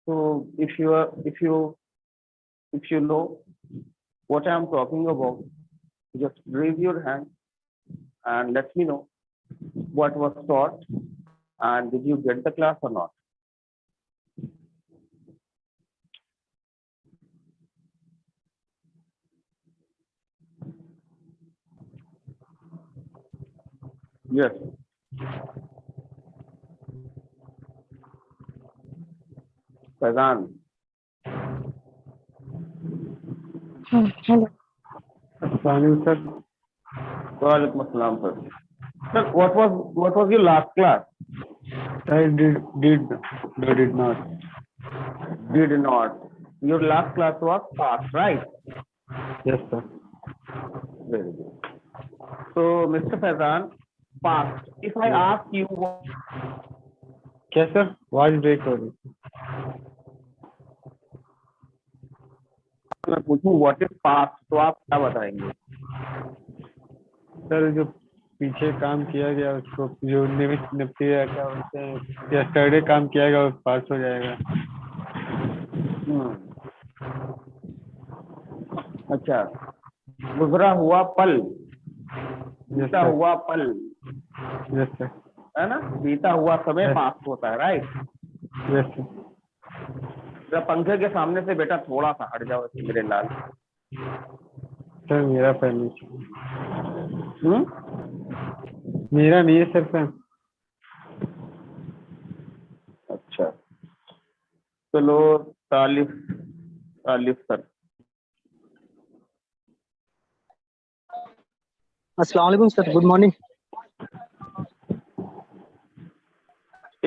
So if you know what I am talking about, just raise your hand and let me know what was taught and did you get the class or not. Yes. Faizan. Hello. Sir. Walaikum assalam, sir. Sir, what was your last class? I did not. Did not. Your last class was past, right? Yes, sir. Very good. So, Mr. Faizan, past. If I ask you, क्या sir? Voice break हो रही है। मैं पूछूं what is past, तो आप क्या बताएंगे? सर जो पीछे काम किया गया उसको जो निफ्टी या क्या बोलते हैं यस्टरडे काम किया गया वो पास हो जाएगा। अच्छा, गुजरा हुआ पल, बीता sir. हुआ पल, यस सर। है ना? बीता हुआ समय Yes. पास्ट होता है, राइट? Yes sir. जब पंखे के सामने से बेटा थोड़ा सा हट जाओ मेरे लाल। सर मेरा पैन मेरा नहीं है सर पैन। अच्छा, चलो तालिफ सर। अस्सलाम वालेकुम सर, गुड मॉर्निंग।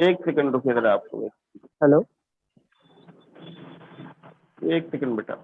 एक सेकंड रुकिए जरा, आपको हेलो। एक सेकंड बेटा।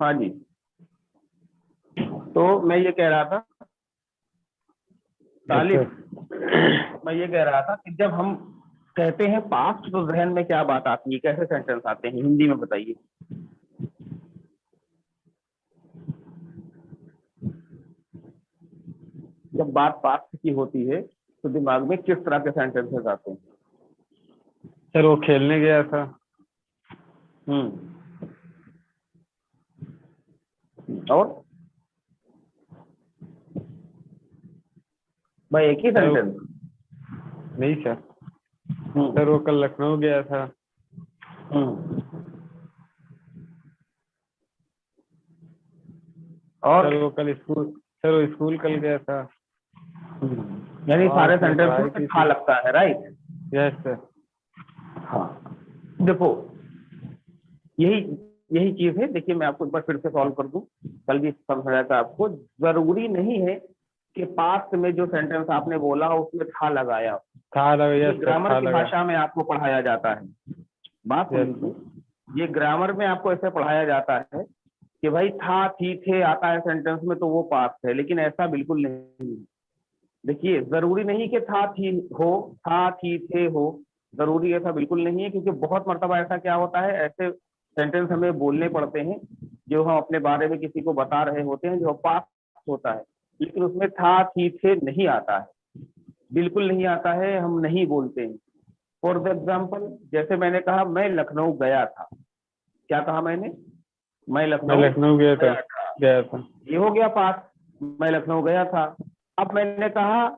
हाँ जी, तो मैं ये कह रहा था तालिब, मैं ये कह रहा था कि जब हम कहते हैं पास्ट तो जहन में क्या बात आती है, कैसे सेंटेंस आते हैं? हिंदी में बताइए। जब बात पास्ट की होती है तो दिमाग में किस तरह के सेंटेंसेस आते हैं? सर वो खेलने गया था। और भाई एक ही सेंटेंस? नहीं सर। सर वो कल लखनऊ गया था। और सर वो कल स्कूल कल गया था। यानी सारे सेंटेंस में था लगता है, राइट? Yes sir. हाँ, देखो यही चीज है। देखिए मैं आपको एक बार फिर से सॉल्व कर दूं, कल भी समझाया था आपको। जरूरी नहीं है के पास्ट में जो सेंटेंस आपने बोला उसमें था लगाया, था लगा, ये यस सर, ग्रामर था की लगा। भाषा में आपको पढ़ाया जाता है। बात यस सुनिए, ये ग्रामर में आपको ऐसे पढ़ाया जाता है कि भाई था, थी, थे आता है सेंटेंस में तो वो पास्ट है, लेकिन ऐसा बिल्कुल नहीं। देखिए, जरूरी नहीं कि था, थी हो, था, थी, थे हो, जरूरी ऐसा बिल्कुल नहीं है, क्योंकि बहुत मर्तबा ऐसा क्या होता है, ऐसे सेंटेंस हमें बोलने पड़ते हैं जो हम अपने बारे में किसी को बता रहे होते हैं, जो पास्ट होता है, लेकिन उसमें था, थी, थे नहीं आता है, बिल्कुल नहीं आता है, हम नहीं बोलते हैं। फॉर एग्जाम्पल, जैसे मैंने कहा मैं लखनऊ गया था, क्या कहा मैंने, मैं मैं लखनऊ लखनऊ गया था, गया था, गया था। ये हो गया पास, मैं लखनऊ गया था। अब मैंने कहा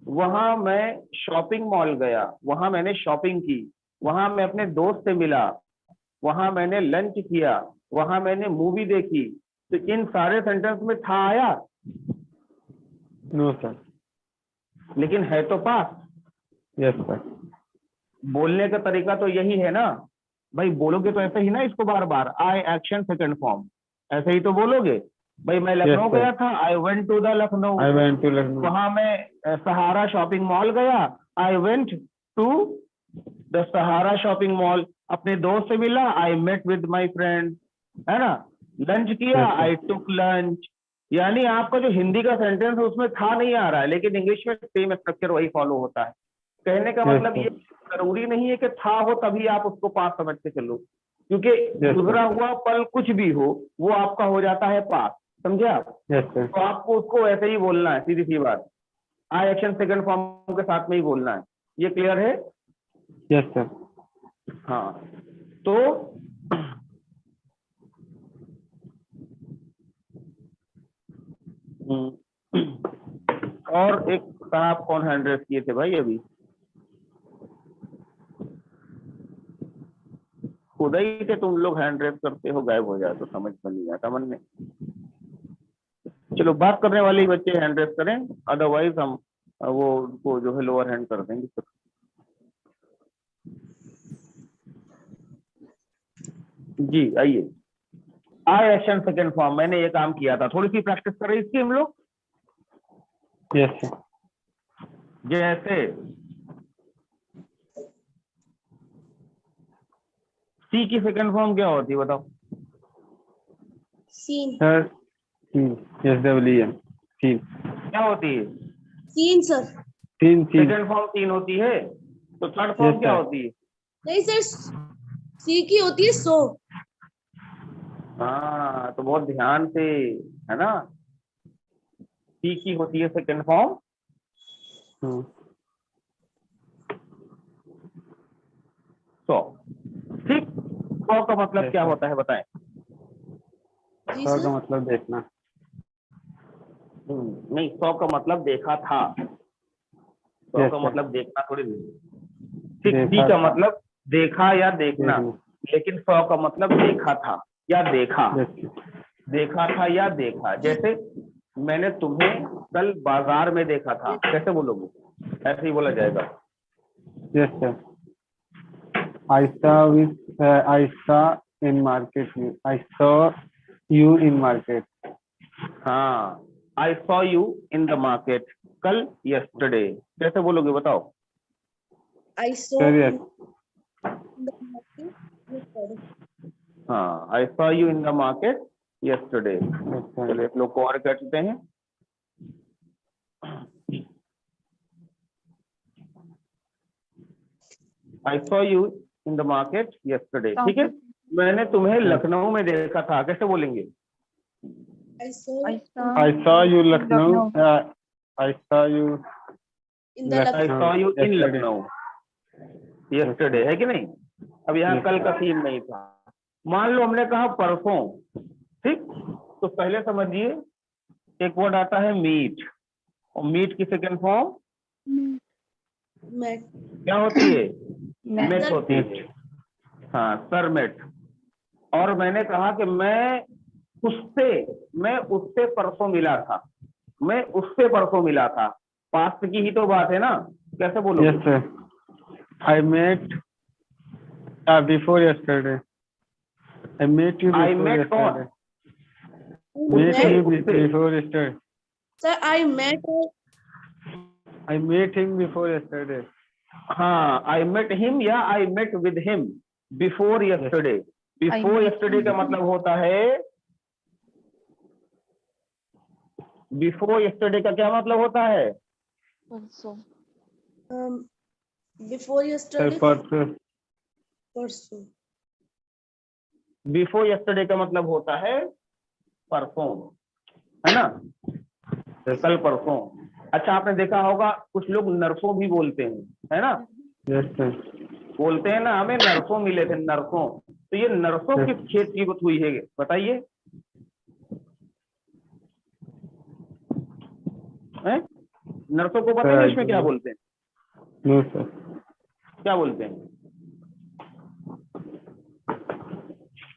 वहां मैं शॉपिंग मॉल गया, वहां मैंने शॉपिंग की, वहां मैं अपने दोस्त से मिला, वहां मैंने लंच किया, वहां मैंने मूवी देखी, तो इन सारे सेंटेंस में था आया, नो सर। लेकिन है तो पास। Yes sir. बोलने का तरीका तो यही है ना भाई, बोलोगे तो ऐसे ही ना इसको बार बार, आई एक्शन सेकंड फॉर्म, ऐसे ही तो बोलोगे। भाई मैं लखनऊ Yes, sir. गया था, I went to the Lucknow, I went to Lucknow. वहां मैं सहारा शॉपिंग मॉल गया, I went to the Sahara shopping mall, अपने दोस्त से मिला, I met with my friend, है ना, लंच किया, Yes, sir. I took lunch. यानी आपका जो हिंदी का सेंटेंस है उसमें था नहीं आ रहा है, लेकिन इंग्लिश में सेम स्ट्रक्चर वही फॉलो होता है। कहने का Yes, मतलब sir. ये जरूरी नहीं है कि था हो तभी आप उसको पास समझ के चलो, क्योंकि sir. गुजरा हुआ पल कुछ भी हो वो आपका हो जाता है पास, समझे आप। Yes sir. तो आपको उसको ऐसे ही बोलना है, सीधी सी बात, आई एक्शन सेकंड फॉर्म के साथ में ही बोलना है। ये क्लियर है? Yes sir. हाँ, तो और एक साहब कौन हैंड रेस किए थे भाई अभी, खुद ही से तुम लोग हैंड रेस करते हो, गायब हो जाए तो समझ में नहीं आता मन में। चलो, बात करने वाले ही बच्चे हैंड रेस करें, अदरवाइज हम वो उनको जो है लोअर हैंड कर देंगे। जी आइए, आई एक्शन सेकंड फॉर्म, मैंने ये काम किया था, थोड़ी सी प्रैक्टिस करें इसकी हम लोग। Yes sir. जैसे सी की सेकंड फॉर्म क्या होती है बताओ? Seen. Sir yes W N, seen. क्या होती है? Seen sir. Seen, seen. Second form तीन होती है, तो थर्ड Yes, फॉर्म क्या sir. होती है? नहीं सर, सी की होती है सो। हाँ, तो बहुत ध्यान से, है ना, सी की होती है सेकंड फॉर्म सौ, ठीक। सौ का मतलब Yes, क्या sir. होता है बताएं? जी सर का सर। मतलब देखना। नहीं, सौ का मतलब देखा था, सौ Yes, का sir. मतलब देखना थोड़ी नहीं। ठीक, सी देखा का था। मतलब देखा या देखना, देखना। लेकिन सौ का मतलब देखा था या देखा, Yes, sir. देखा था या देखा। जैसे मैंने तुम्हें कल बाजार में देखा था, कैसे बोलोगे? ऐसे ही बोला जाएगा। Yes, sir. I saw in market. I saw you in market. हाँ, I saw you in the market, कल, यस्टरडे, कैसे बोलोगे बताओ? आई सो। Sir, yes. हाँ, I saw you in the market yesterday. Yes, sir. चलिए एक लोग को और कहते हैं, I saw you in the market yesterday, ठीक है। मैंने तुम्हें लखनऊ में देखा था, कैसे बोलेंगे? आई सो I saw you Lucknow. I saw you in the I Lucknow saw you in yesterday. Lucknow yesterday, है कि नहीं? अब यहाँ Yes, कल sir. का सीन नहीं था। मान लो हमने कहा परसों, ठीक, तो पहले समझिए एक वर्ड आता है मीट, और मीट की सेकंड फॉर्म मैट। क्या होती है? मैट। मेट होती है। हाँ, सर मेट। और मैंने कहा कि मैं उससे परसों मिला था, मैं उससे परसों मिला था, पास्ट की ही तो बात है ना, कैसे बोलोगे? Yes, sir. I met before yesterday. I met you I before met yesterday. कौन? Met उससे, you उससे। before yesterday. Sir, I met I met him before yesterday. हाँ, I met him या I met with him before yesterday. Before met yesterday का मतलब होता है, before yesterday का क्या मतलब होता है? परसों। before Sir, yesterday. परसों। परसों। Before yesterday का मतलब होता है परसों, है ना? कल परसों। अच्छा, आपने देखा होगा कुछ लोग नरसों भी बोलते हैं, है ना? Yes, sir. बोलते हैं ना, हमें नरसों मिले थे, नरसों। तो ये नरसों Yes. किस खेत की बात हुई है, बताइए? हैं? नरसों को पता है इंग्लिश में क्या बोलते हैं? No, sir. क्या बोलते हैं?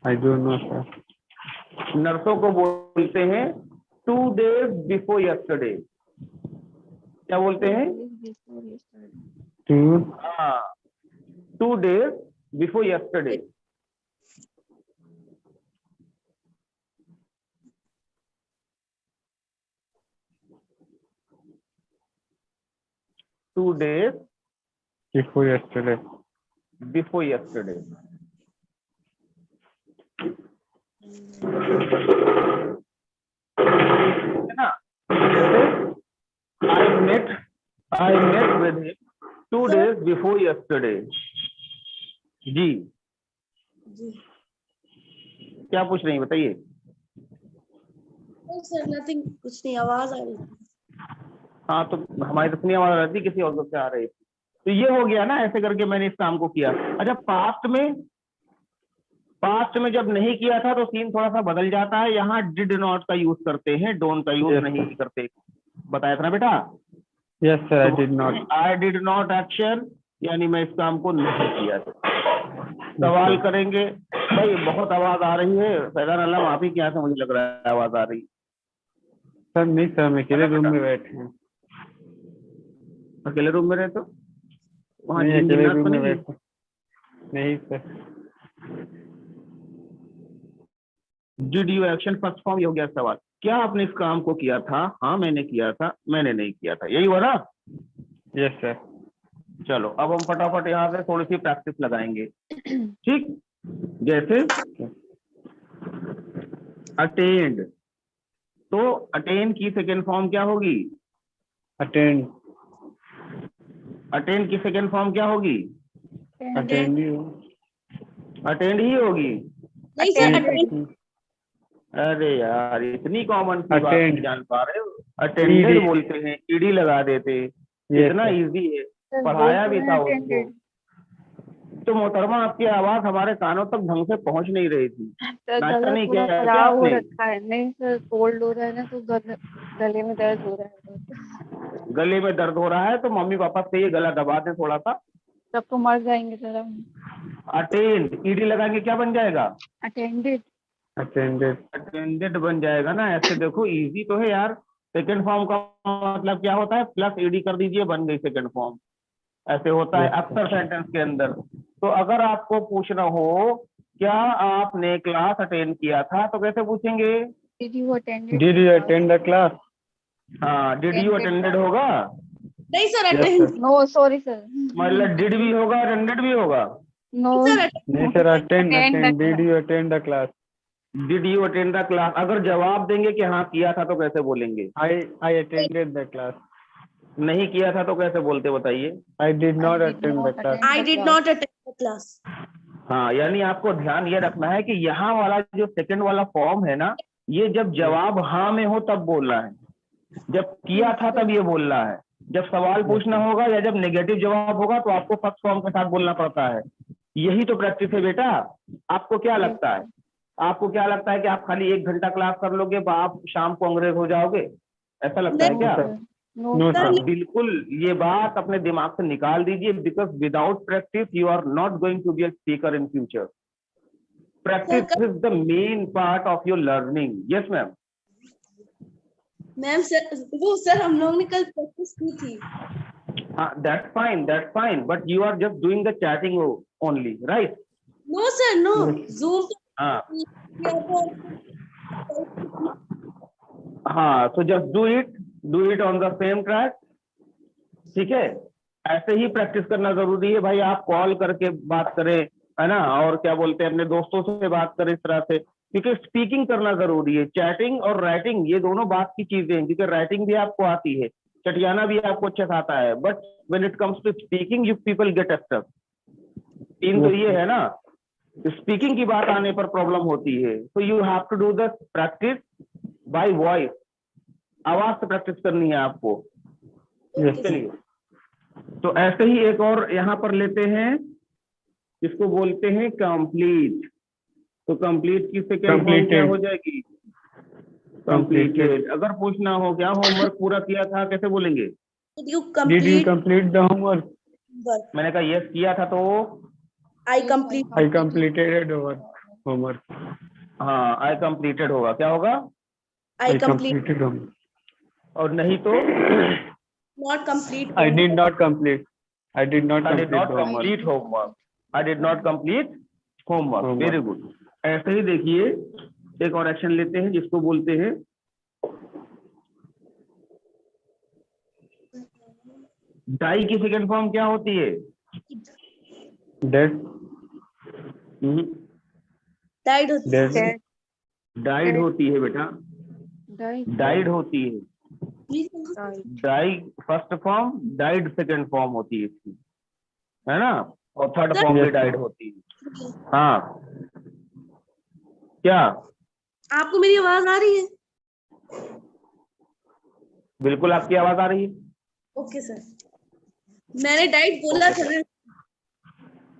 I don't know, sir. नरसों को बोलते हैं 2 days before yesterday। क्या बोलते हैं? Two. हाँ, 2 days before yesterday। Two days Before yesterday. before yesterday। है ना? I met with him 2 days before yesterday। जी, जी। क्या पूछ रही हैं, बताइए? सर नथिंग, कुछ नहीं, आवाज आ रही थी। हाँ, तो हमारी तो अपनी आवाज आ रही थी, किसी और से आ रही थी। तो ये हो गया ना, ऐसे करके मैंने इस काम को किया। अच्छा, पास्ट में जब नहीं किया था तो सीन थोड़ा सा बदल जाता है। यहाँ डिड नॉट का यूज करते हैं, डोंट का यूज Yes, नहीं sir. करते। बताया था ना बेटा? Yes, sir. I did not. I did not action, यानी मैं इस काम को नहीं किया था। सवाल करेंगे, भाई बहुत आवाज आ रही है, फैजान आलम आप ही क्या से मुझे लग रहा है आवाज आ रही? सर नहीं सर, मैं अकेले रूम में बैठे हैं। अकेले रूम में रहे तो वहाँ नहीं, जिन अकेले जिन्नात रूम तो में नहीं? बैठे। नहीं sir. Did you action first form, ये हो गया सवाल। क्या आपने इस काम को किया था? हाँ मैंने किया था, मैंने नहीं किया था, यही हुआ ना? Yes sir. चलो अब हम फटाफट यहाँ से थोड़ी सी प्रैक्टिस लगाएंगे, ठीक? जैसे अटेंड, तो अटेंड की सेकेंड फॉर्म क्या होगी? अटेंड। अटेंड की सेकेंड फॉर्म क्या होगी? अटेंड ही हो। अटेंड ही होगी। नहीं सर, अटेंड। अरे यार, इतनी कॉमन सी बात Attend. नहीं जान पा रहे हो। Attended ED. बोलते हैं, ईडी लगा देते। Yes, इतना sir. इजी है, पढ़ाया भी था उसको। तो मोहतरमा आपकी आवाज हमारे कानों तक ढंग से पहुंच नहीं रही थी। नाश्ता नहीं किया क्या खराब हो आपने? रखा है। नहीं सर, कोल्ड हो रहा है ना, तो गले में दर्द हो रहा है। गले में दर्द हो रहा है तो मम्मी पापा से ये गला दबा दें थोड़ा सा। तब तो मर जाएंगे सर हम। अटेंड, ईडी लगाएंगे, क्या बन जाएगा? अटेंडेड। अटेंडेड। अटेंडेड बन जाएगा ना। ऐसे देखो, इजी तो है यार। सेकंड फॉर्म का मतलब क्या होता है? प्लस ईडी कर दीजिए, बन गई सेकंड फॉर्म। ऐसे होता है अक्सर सेंटेंस के अंदर। तो अगर आपको पूछना हो क्या आपने क्लास अटेंड किया था, तो कैसे पूछेंगे? Did you attended? Did you attend the class? हाँ, डिड यू अटेंडेड होगा। नहीं sir, Yes, attend. sir. No sorry sir. मतलब डिड भी होगा, अटेंडेड भी होगा। नो सर, नहीं sir, attend. Attend the Attend. Did you attend the class? Did you attend the class. अगर जवाब देंगे कि हाँ किया था तो कैसे बोलेंगे? I attended the class. नहीं किया था तो कैसे बोलते, बताइए? I did not attend the class. I did not attend the class. हाँ, यानी आपको ध्यान ये रखना है कि यहाँ वाला जो सेकंड वाला फॉर्म है ना, ये जब जवाब हाँ में हो तब बोलना है, जब किया था तब ये बोलना है। जब सवाल पूछना होगा या जब नेगेटिव जवाब होगा तो आपको फर्स्ट फॉर्म के साथ बोलना पड़ता है। यही तो प्रैक्टिस है बेटा। आपको क्या लगता है? आपको क्या लगता है कि आप खाली 1 घंटा क्लास कर लोगे तो आप शाम को अंग्रेज हो जाओगे? ऐसा लगता है क्या? No sir. बिल्कुल, ये बात अपने दिमाग से निकाल दीजिए। Because without practice you are not going to be a speaker in future. Practice is the main part of your learning. Yes ma'am. Ma'am sir, वो सर हम लोग ने कल प्रैक्टिस की थी। That's fine, but you are just doing the chatting only, right? No sir, no. Zoom हाँ, so just do it do it on the same track. ठीक है, ऐसे ही प्रैक्टिस करना जरूरी है भाई। आप कॉल करके बात करें, है ना, और क्या बोलते हैं, अपने दोस्तों से बात करें इस तरह से, क्योंकि स्पीकिंग करना जरूरी है। चैटिंग और राइटिंग ये दोनों बात की चीजें हैं, क्योंकि राइटिंग भी आपको आती है, चटियाना भी आपको अच्छे से आता है, but when it comes to speaking you people get stuck. तीन तो ये है ना, स्पीकिंग की बात आने पर प्रॉब्लम होती है। तो you have to do the practice by voice, आवाज से प्रैक्टिस करनी है आपको। चलिए, तो ऐसे ही एक और यहाँ पर लेते हैं, इसको बोलते हैं कंप्लीट। तो कंप्लीट की सेकेंड फॉर्म क्या हो जाएगी? कंप्लीटेड। अगर पूछना हो क्या होमवर्क पूरा किया था, कैसे बोलेंगे? Did you Did you complete complete the homework? work? मैंने कहा यस किया था, तो I complete. I completed our homework. हाँ आई कंप्लीटेड होगा, क्या होगा? I complete. completed homework. और नहीं तो Not complete. I did not complete. I did not I did complete not the homework. Complete homework. I did not complete homework. Homework. Very good. ऐसे ही देखिए, एक और एक्शन लेते हैं जिसको बोलते हैं डाई की सेकेंड फॉर्म क्या होती है? Dead. Died होती है. Dead. Dead. डाइड होती है बेटा, Died. डाइड होती है। Died. Die first form, died second form होती है इसकी, है ना, और थर्ड फॉर्म भी Yes. डाइड होती है। हाँ, क्या? आपको मेरी आवाज आ रही है? बिल्कुल आपकी आवाज आ रही है। ओके सर, मैंने डाइट बोला था ना।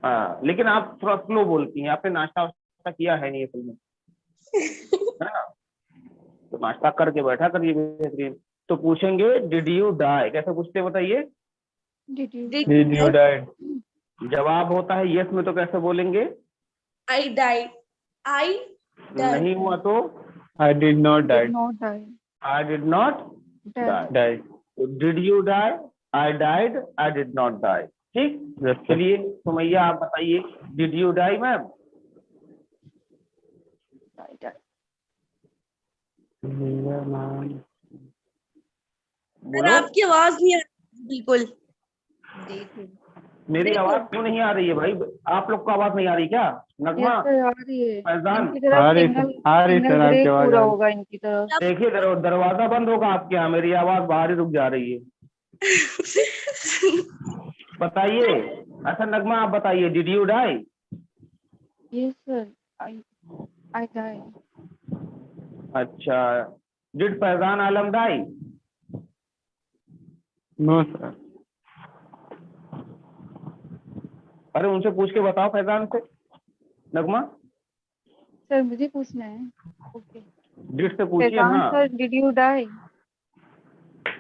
हाँ, लेकिन आप थोड़ा स्लो बोलती हैं, आपने नाश्ता वाश्ता किया है नहीं असल में, है ना, तो नाश्ता करके बैठा करिए बेहतरीन। तो पूछेंगे डिड यू डाई, कैसे पूछते हैं बताइए? Did you? Did you die? जवाब होता है यस में, तो कैसे बोलेंगे? I died. I died. नहीं हुआ तो I did not die. Did not die. I did not Died. Die. Die. Did you die, I died, I did not die. ठीक, Yes, sir. चलिए सुमैया आप बताइए, did you die ma'am? Died. Yeah, man. Sir बोलो, आपकी आवाज नहीं आ रही बिल्कुल। मेरी आवाज क्यों नहीं आ रही है भाई? आप लोग को आवाज नहीं आ रही क्या? नगमा, Yes sir, आ रही है। फैजान, इनकी तरफ आ रही सिग्नल सर सिग्नल आपकी ब्रेक आवाज पूरा आ रही। होगा इनकी तरफ। देखिए दरवाजा बंद होगा आपके यहाँ, मेरी आवाज बाहर ही रुक जा रही है। बताइए, अच्छा नगमा आप बताइए, did you die? Yes sir, I died. अच्छा, did Faizan Alam die? No, sir. अरे उनसे पूछ के बताओ, फैजान से। नगमा, सर मुझे पूछना है। ओके। डिड से पूछिए। फैजान हाँ, sir, did you die?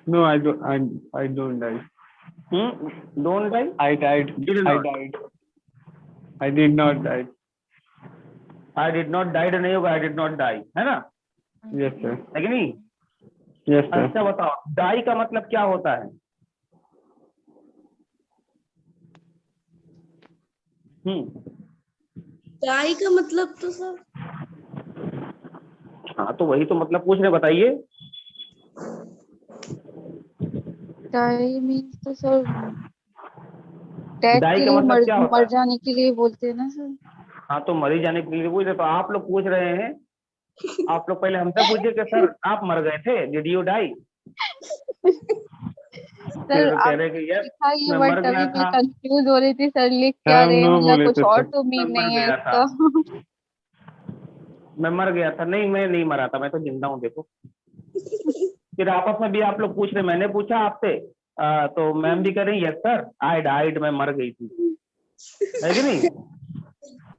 No, I don't. I don't die. Don't die, I died. Did I not. died. I did not die. I did not died नहीं होगा, आई डिड नॉट डाई, है ना, Yes, sir. है कि नहीं? Yes, sir. अच्छा बताओ, die का मतलब क्या होता है? डाई का मतलब तो सर, हाँ तो वही तो मतलब पूछ रहे, बताइए। डाई मीन्स तो सर डेथ डाई के का लिए मतलब क्या होता मर है? जाने के लिए बोलते हैं ना सर। हाँ तो मरी जाने के लिए पूछ रहे, तो आप लोग पूछ रहे हैं, आप लोग पहले हमसे पूछिए कि सर आप मर गए थे, डिड यू डाई? सर कह आप रहे कि यस लिखा ये मैं वर्ड मर तभी गया मैं था, कंफ्यूज हो रही थी सर लिख क्या हम रहे हैं, नो मतलब बोले कुछ थे और सर। तो मीन मैं मर नहीं है गया था। इसका। मैं मर गया था। नहीं मैं नहीं मरा था, मैं तो जिंदा हूँ, देखो। फिर आपस में भी आप लोग पूछ रहे, मैंने पूछा आपसे, तो मैम भी कह रही यस सर आई डाइड, मैं मर गई थी, है कि नहीं?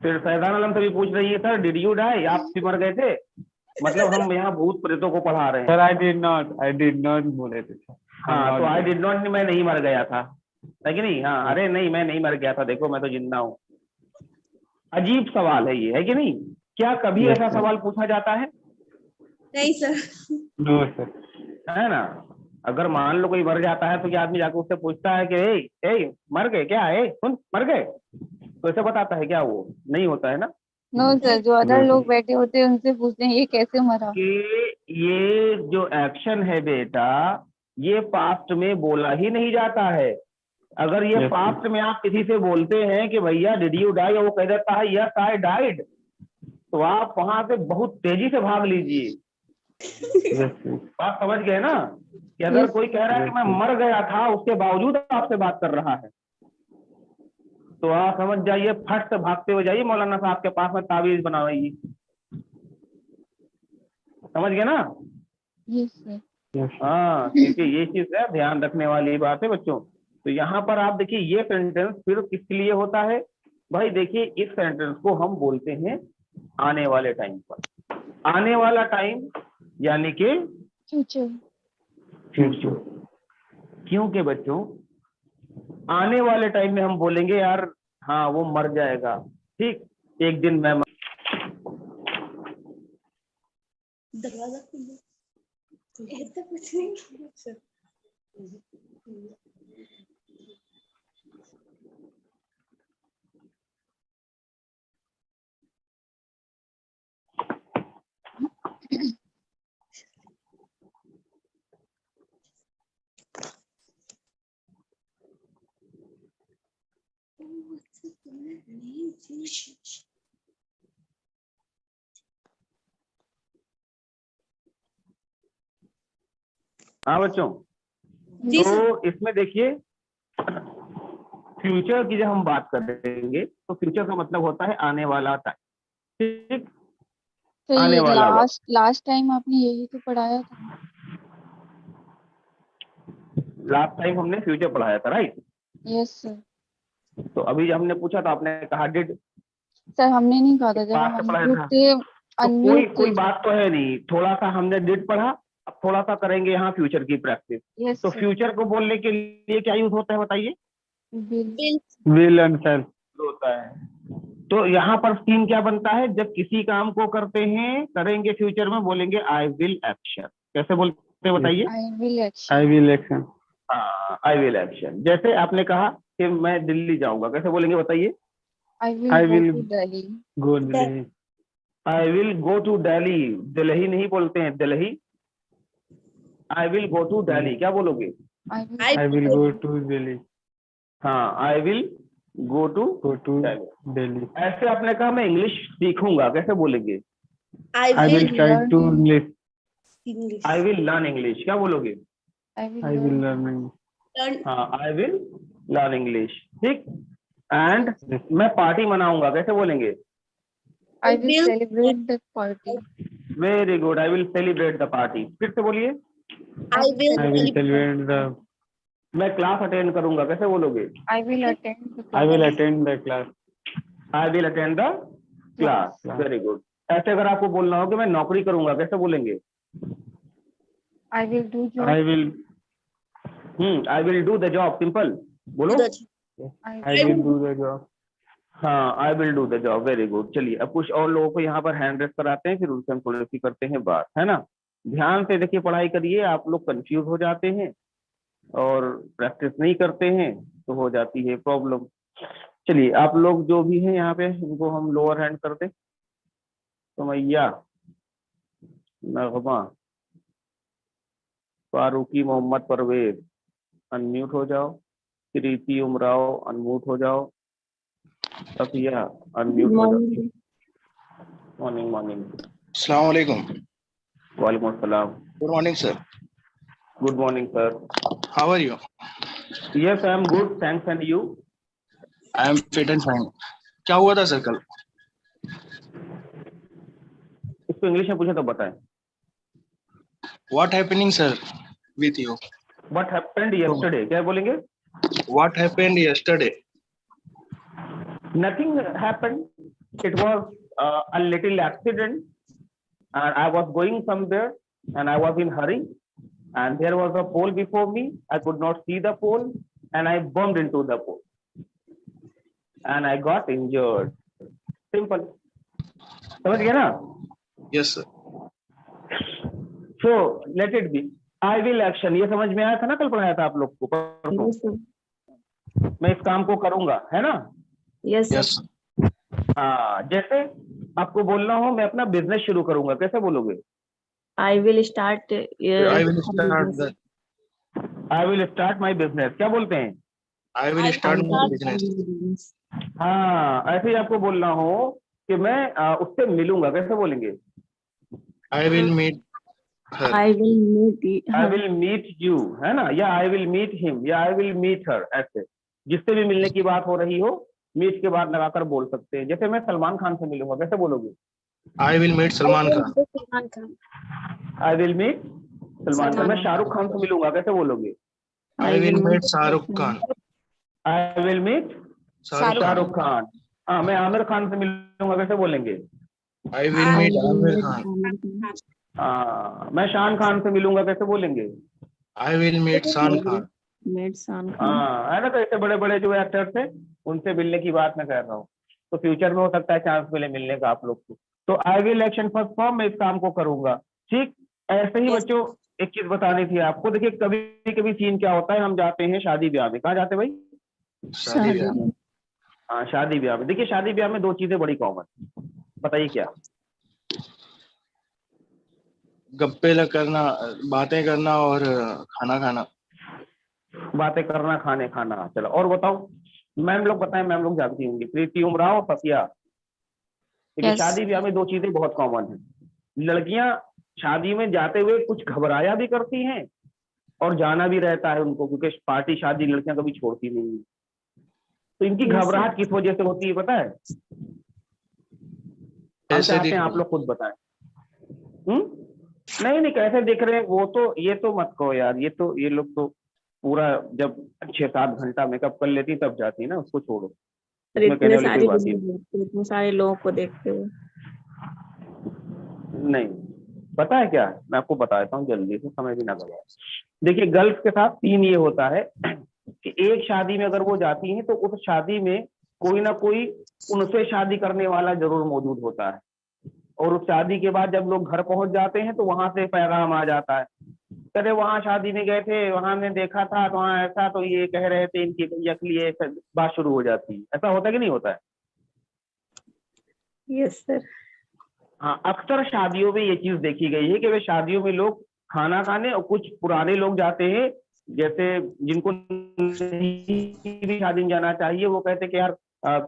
फिर फैजान आलम से भी पूछ रही है, सर डिड यू डाई, आप भी मर गए थे। मतलब हम यहाँ भूत प्रेतों को पढ़ा रहे हैं। Sir, I did not. I did not बोले थे sir. हाँ तो आई डिड नॉट, मैं नहीं मर गया था, है कि नहीं? हाँ, अरे नहीं मैं नहीं मर गया था, देखो मैं तो जिंदा हूँ। अजीब सवाल है ये, है कि नहीं? क्या कभी Yes, ऐसा sir. सवाल पूछा जाता है? नहीं सर। No, sir. है ना? अगर मान लो कोई मर जाता है तो क्या आदमी जाकर उससे पूछता है कि ए मर गए क्या, ए सुन मर गए, तो ऐसे बताता है क्या? वो नहीं होता है ना। नो सर, जो अदर No, लोग sir. बैठे होते हैं उनसे पूछते हैं ये कैसे मरा। कि ये जो एक्शन है बेटा, ये पास्ट में बोला ही नहीं जाता है। अगर ये Yes, पास्ट में आप किसी से बोलते हैं कि भैया डिड यू डाई, और वो कह देता है यस आई डाइड, तो आप वहां से बहुत तेजी से भाग लीजिए। yes, बात समझ गए ना? कि अगर कोई कह रहा है कि मैं मर गया था, उसके बावजूद आपसे बात कर रहा है, तो आप समझ जाइए, फट से भागते हुए जाइए मौलाना साहब के पास में ताबीज बनवाइए। समझ गए ना? Yes sir. yes. हाँ, क्योंकि ये चीज है, ध्यान रखने वाली बात है बच्चों। तो यहाँ पर आप देखिए, ये सेंटेंस फिर किसके लिए होता है भाई? देखिए, इस सेंटेंस को हम बोलते हैं आने वाले टाइम पर। आने वाला टाइम यानी कि फ्यूचर। फ्यूचर। क्योंकि बच्चों, आने वाले टाइम में हम बोलेंगे यार हाँ वो मर जाएगा, ठीक, एक दिन मैं दरवाजा खोल दो। ऐसा कुछ नहीं किया। हाँ बच्चों, जी सर। तो इसमें देखिए, फ्यूचर की जब हम बात करेंगे तो फ्यूचर का मतलब होता है आने वाला टाइम, ठीक, तो आने ये वाला वक्त। लास्ट टाइम आपने यही तो पढ़ाया था। लास्ट टाइम हमने फ्यूचर पढ़ाया था, राइट? Yes sir. तो अभी जब हमने पूछा तो आपने कहा डिड, सर हमने नहीं कहा था, जब हम पास्ट पढ़ाया अनम्यूट था। थे। तो कोई थे बात तो है नहीं, थोड़ा सा हमने डिड पढ़ा, अब थोड़ा सा करेंगे यहाँ फ्यूचर की प्रैक्टिस। यस तो सर। फ्यूचर को बोलने के लिए क्या यूज होता है बताइए? बिल। will and shall. होता है। तो यहाँ पर सीन क्या बनता है? जब किसी काम को करते हैं, करेंगे फ्यूचर में, बोलेंगे आई विल एक्शन। कैसे बोलते हैं बताइए? I will action. I will action. हाँ, आई विल एक्शन। जैसे आपने कहा कि मैं दिल्ली जाऊंगा, कैसे बोलेंगे बताइए? I I will will go to Delhi. go Delhi. I will go to Delhi. Delhi नहीं बोलते हैं, Delhi. I will go to Delhi, क्या बोलोगे? I will go to Delhi. हाँ, I will go to Go to Delhi. Delhi. ऐसे आपने कहा मैं इंग्लिश सीखूंगा, कैसे बोलेंगे? I I will will try to English. English. I will learn English, क्या बोलोगे? I will learn English. Learn. हाँ, आई विल लर्न इंग्लिश, ठीक। And Yes. मैं पार्टी मनाऊंगा, कैसे बोलेंगे? I will celebrate the party. Very good, I will celebrate the party. फिर से बोलिए। आई I will will celebrate the. मैं क्लास अटेंड करूंगा, कैसे बोलोगे? I will attend the I will attend the class. I will attend the class. Class. Very good. ऐसे अगर आपको बोलना हो कि मैं नौकरी करूंगा, कैसे बोलेंगे? आई will do job. I will. I will do the job, simple बोलो। I will do the job. हाँ, I will do the job, very good. चलिए, अब कुछ और लोगों को यहाँ पर हैंड रेस कराते हैं, फिर उनसे हम थोड़ी सी करते हैं बात, है ना? ध्यान से देखिए, पढ़ाई करिए। आप लोग कंफ्यूज हो जाते हैं और प्रैक्टिस नहीं करते हैं तो हो जाती है प्रॉब्लम। चलिए, आप लोग जो भी हैं यहाँ पे, इनको हम लोअर हैंड कर दें। सुमैया, नगमा, फारूकी, मोहम्मद परवेज, अनम्यूट हो जाओ। कृति उमराव, अनम्यूट हो जाओ। सफिया, अनम्यूट हो जाओ। Morning morning. अस्सलाम वालेकुम। वालेकुम अस्सलाम। Good morning sir. Good morning sir. How are you? Yes, I am good, thanks. And you? I am fit and fine. क्या हुआ था सर कल? इसको इंग्लिश में पूछे तो बताएं। What happening sir with you? What happened yesterday, क्या बोलेंगे? What happened yesterday? Nothing happened. It was a little accident, and I was going somewhere, and I was in hurry, and there was a pole before me. I could not see the pole, and I bumped into the pole, and I got injured. Simple. समझ गया ना? Yes sir. So let it be. I will action. ये समझ में आया था ना? कल पढ़ाया था आप लोग को परसों। मैं इस काम को करूंगा, है ना? Yes sir. हाँ, जैसे आपको बोलना हो मैं अपना बिजनेस शुरू करूंगा, कैसे बोलोगे? I will start. I will start the I will start my business, क्या बोलते हैं? I will start my business. हाँ, ऐसे ही आपको बोलना हो कि मैं उससे मिलूंगा, कैसे बोलेंगे? I will meet her. I will meet I her. Will meet you, है ना, या आई विल मीट हिम, या आई विल मीट हर, ऐसे जिससे भी मिलने की बात हो रही हो मीट के बाद लगाकर बोल सकते हैं। जैसे मैं सलमान खान से मिलूंगा, कैसे बोलोगे? I will meet Salman Khan. Salman Khan. I will meet Salman Khan. मैं शाहरुख खान से मिलूंगा, कैसे बोलोगे? I will meet Shahrukh Khan. I will meet Shahrukh Khan. Shahrukh Khan. हाँ, मैं आमिर खान से मिलूंगा, कैसे बोलेंगे? I will meet Amir Khan. हाँ, मैं शान खान से मिलूंगा, कैसे बोलेंगे? I will meet Shan Khan. Meet Shan Khan. हाँ, है ना, तो ऐसे बड़े बड़े जो एक्टर्स हैं उनसे मिलने की बात मैं कर रहा हूँ। तो फ्यूचर में हो सकता है चांस मिले मिलने का आप लोग को। तो I will action first form में इस काम को करूंगा। ठीक ऐसे ही बच्चों एक चीज बतानी थी आपको। देखिए कभी कभी सीन क्या होता है, हम जाते हैं शादी ब्याह में। कहाँ जाते हैं भाई? शादी ब्याह। हाँ, शादी ब्याह में। देखिए शादी ब्याह में दो चीजें बड़ी कॉमन, बताइए क्या? गप्पे करना, बातें करना और खाना खाना। बातें करना, खाने खाना। चलो और बताओ, मैम लोग बताएं, मैम लोग जानती होंगी। प्रीति, उमराव, सफिया। देखिए Yes. शादी ब्याह में दो चीजें बहुत कॉमन है। लड़कियां शादी में जाते हुए कुछ घबराया भी करती हैं और जाना भी रहता है उनको, क्योंकि पार्टी शादी लड़कियां कभी छोड़ती नहीं है। तो इनकी Yes, घबराहट किस वजह से होती है पता है? हम कैसे चाहते दिख हैं आप लोग खुद बताएं। नहीं नहीं, कैसे दिख रहे हैं वो तो, ये तो मत कहो यार। ये लोग तो पूरा जब 6-7 घंटा मेकअप कर लेती तब जाती ना, उसको छोड़ो। और इसमें कहने इतने वाली कोई सारे बात ही लोग, इतने सारे लोगों को देखते हुए। नहीं। पता है क्या, मैं आपको बताता हूँ जल्दी से, समय भी ना गवाए। देखिए गर्ल्स के साथ सीन ये होता है कि एक शादी में अगर वो जाती हैं तो उस शादी में कोई ना कोई उनसे शादी करने वाला जरूर मौजूद होता है। और उस शादी के बाद जब लोग घर पहुंच जाते हैं तो वहां से पैगाम आ जाता है, अरे वहां शादी में गए थे, वहां ने देखा था, तो वहां ऐसा, तो ये कह रहे थे इनकी भैया के लिए, बात शुरू हो जाती है। ऐसा होता है कि नहीं होता है? Yes sir. हाँ, अक्सर शादियों में ये चीज देखी गई है कि वे शादियों में लोग खाना खाने, और कुछ पुराने लोग जाते हैं जैसे जिनको नहीं भी शादी में जाना चाहिए, वो कहते हैं कि यार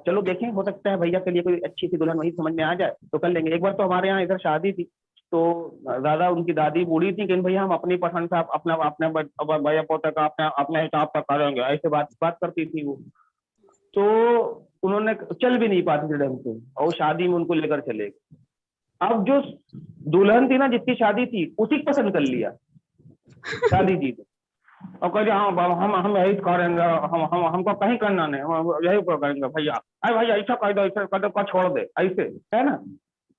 चलो देखें, हो सकता है भैया के लिए कोई अच्छी सी दुल्हन वही समझ में आ जाए तो कर लेंगे। एक बार तो हमारे यहाँ इधर शादी थी, तो दादा उनकी दादी बूढ़ी थी कि भैया हम अपनी पसंद से अपना अपने भैया पोता का अपने हिसाब का करेंगे, ऐसे बात करती थी वो। तो उन्होंने चल भी नहीं पाती थी ढंग से, और शादी में उनको लेकर चले गए। अब जो दुल्हन थी ना, जिसकी शादी थी, उसी को पसंद कर लिया शादी जी ने, और कह दिया हाँ हम यही करेंगे, हम हमको कहीं करना नहीं, हम यही करेंगे भैया। अरे भैया ऐसा कर दो, ऐसा कर दो, का छोड़ दे, ऐसे है ना।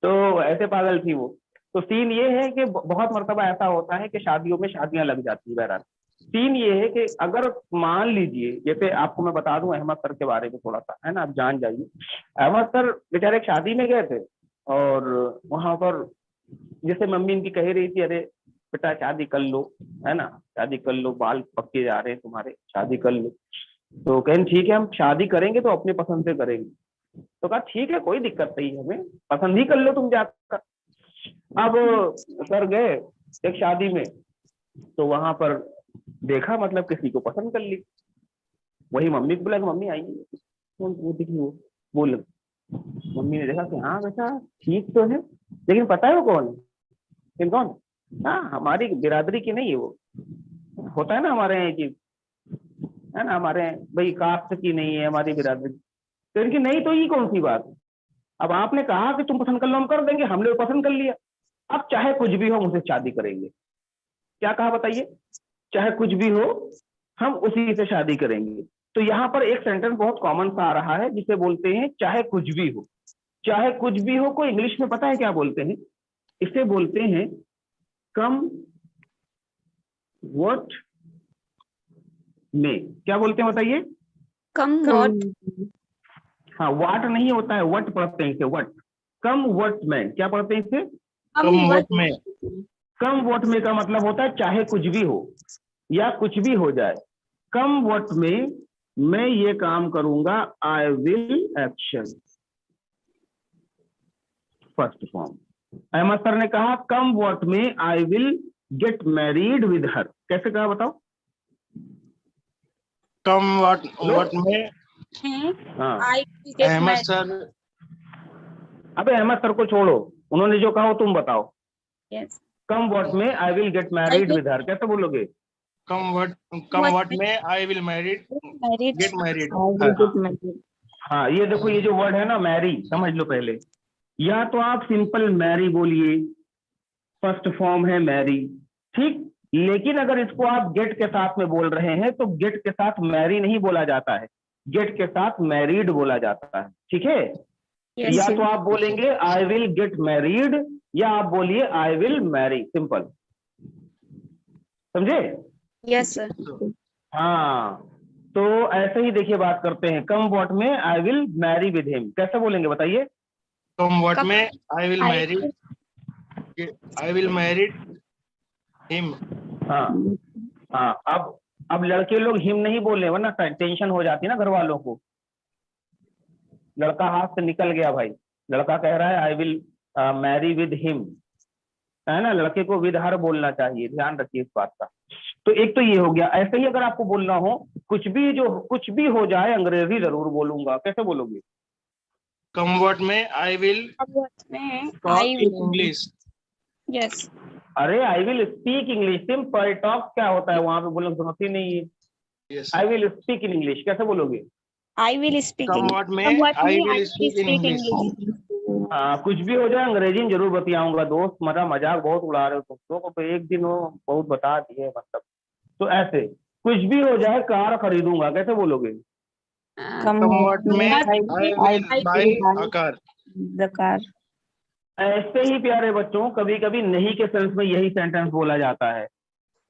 तो ऐसे पागल थी वो। तो सीन ये है कि बहुत मर्तबा ऐसा होता है कि शादियों में शादियां लग जाती है। बहरहाल सीन ये है कि अगर मान लीजिए, जैसे आपको मैं बता दूं अहमद सर के बारे में थोड़ा सा, है ना, आप जान जाइए। अहमद सर बेचारे एक शादी में गए थे, और वहां पर जैसे मम्मी इनकी कह रही थी, अरे बेटा शादी कर लो, है ना, शादी कर लो, बाल पक्के जा रहे हैं तुम्हारे, शादी कर लो। तो कहें ठीक है हम शादी करेंगे तो अपने पसंद से करेंगे। तो कहा ठीक है कोई दिक्कत नहीं है, हमें पसंद ही कर लो तुम जाकर। अब सर गए एक शादी में, तो वहां पर देखा, मतलब किसी को पसंद कर ली। वही मम्मी को बोला, मम्मी आइए, वो दिखी, वो बोल। मम्मी ने देखा कि हाँ बेटा ठीक तो है, लेकिन पता है वो कौन है? कौन? हाँ, हमारी बिरादरी की नहीं है वो। होता है ना हमारे यहाँ ये चीज, है ना, हमारे भाई कास्ट की नहीं है हमारी बिरादरी। तो इनकी नहीं तो ये कौन सी बात? अब आपने कहा कि तुम पसंद कर लो, हम कर देंगे, हमने पसंद कर लिया, अब चाहे कुछ भी हो हम उसे शादी करेंगे। क्या कहा बताइए? चाहे कुछ भी हो हम उसी से शादी करेंगे। तो यहाँ पर एक सेंटेंस बहुत कॉमन सा आ रहा है जिसे बोलते हैं चाहे कुछ भी हो। चाहे कुछ भी हो को इंग्लिश में पता है क्या बोलते हैं? इसे बोलते हैं कम व्हाट में। क्या बोलते हैं बताइए? कम व्हाट। हाँ, वाट नहीं होता है, वट पढ़ते हैं इसे, वट। कम वट में, क्या पढ़ते हैं इसे? कम वक्त में। कम वट में का मतलब होता है चाहे कुछ भी हो या कुछ भी हो जाए। कम वट में मैं ये काम करूंगा, I will action first form. Ahmad sir ने कहा come what may I will get married with her. कैसे कहा बताओ? कम व्हाट में हाँ I will get Ahmad married. Sir अबे अहमद सर को छोड़ो, उन्होंने जो कहा वो तुम बताओ। Yes. कम व्हाट में I will get married with her, कैसे बोलोगे? कम What व्हाट में I will married? Get married. हाँ ये देखो, ये जो वर्ड है ना मैरी, समझ लो पहले। या तो आप सिंपल मैरी बोलिए, फर्स्ट फॉर्म है मैरी, ठीक। लेकिन अगर इसको आप गेट के साथ में बोल रहे हैं तो गेट के साथ मैरी नहीं बोला जाता है, गेट के साथ मैरिड बोला जाता है, ठीक है। Yes. या तो आप बोलेंगे आई विल गेट मैरिड, या आप बोलिए आई विल मैरी, सिंपल, समझे? Yes, sir. हाँ, तो ऐसे ही देखिए बात करते हैं। कम व्हाट में I will marry with him, कैसे बोलेंगे बताइए? कम व्हाट कम- में आई विल मैरिड हिम। हाँ हाँ, अब लड़के लोग हिम नहीं बोल रहे, वरना टेंशन हो जाती है ना घर वालों को। लड़का हाथ से निकल गया भाई, लड़का कह रहा है I will marry with him, है ना। लड़के को विद हर बोलना चाहिए, ध्यान रखिए इस बात का। तो एक तो ये हो गया। ऐसे ही अगर आपको बोलना हो कुछ भी हो जाए, अंग्रेजी जरूर बोलूंगा, कैसे बोलोगे? कम व्हाट में आई विल What में talk I in will. English. Yes. अरे आई will speak English, simple. Talk क्या होता है वहां पे, बोलने की जरूरत ही नहीं है। Yes. I will speak in English, कैसे बोलोगे? I will speak come English. What में Somewhat आई में I will will speak in speak English. English. हाँ, कुछ भी हो जाए अंग्रेजी में जरूर बतियाऊंगा दोस्त, मेरा मजाक बहुत उड़ा रहे हो तुम लोगों को, एक दिन वो बहुत बता दिए मतलब। तो ऐसे कुछ भी हो जाए, कार खरीदूंगा, कैसे बोलोगे? कम व्हाट में I will buy a car. The car. ऐसे ही प्यारे बच्चों, कभी कभी नहीं के सेंस में यही सेंटेंस बोला जाता है।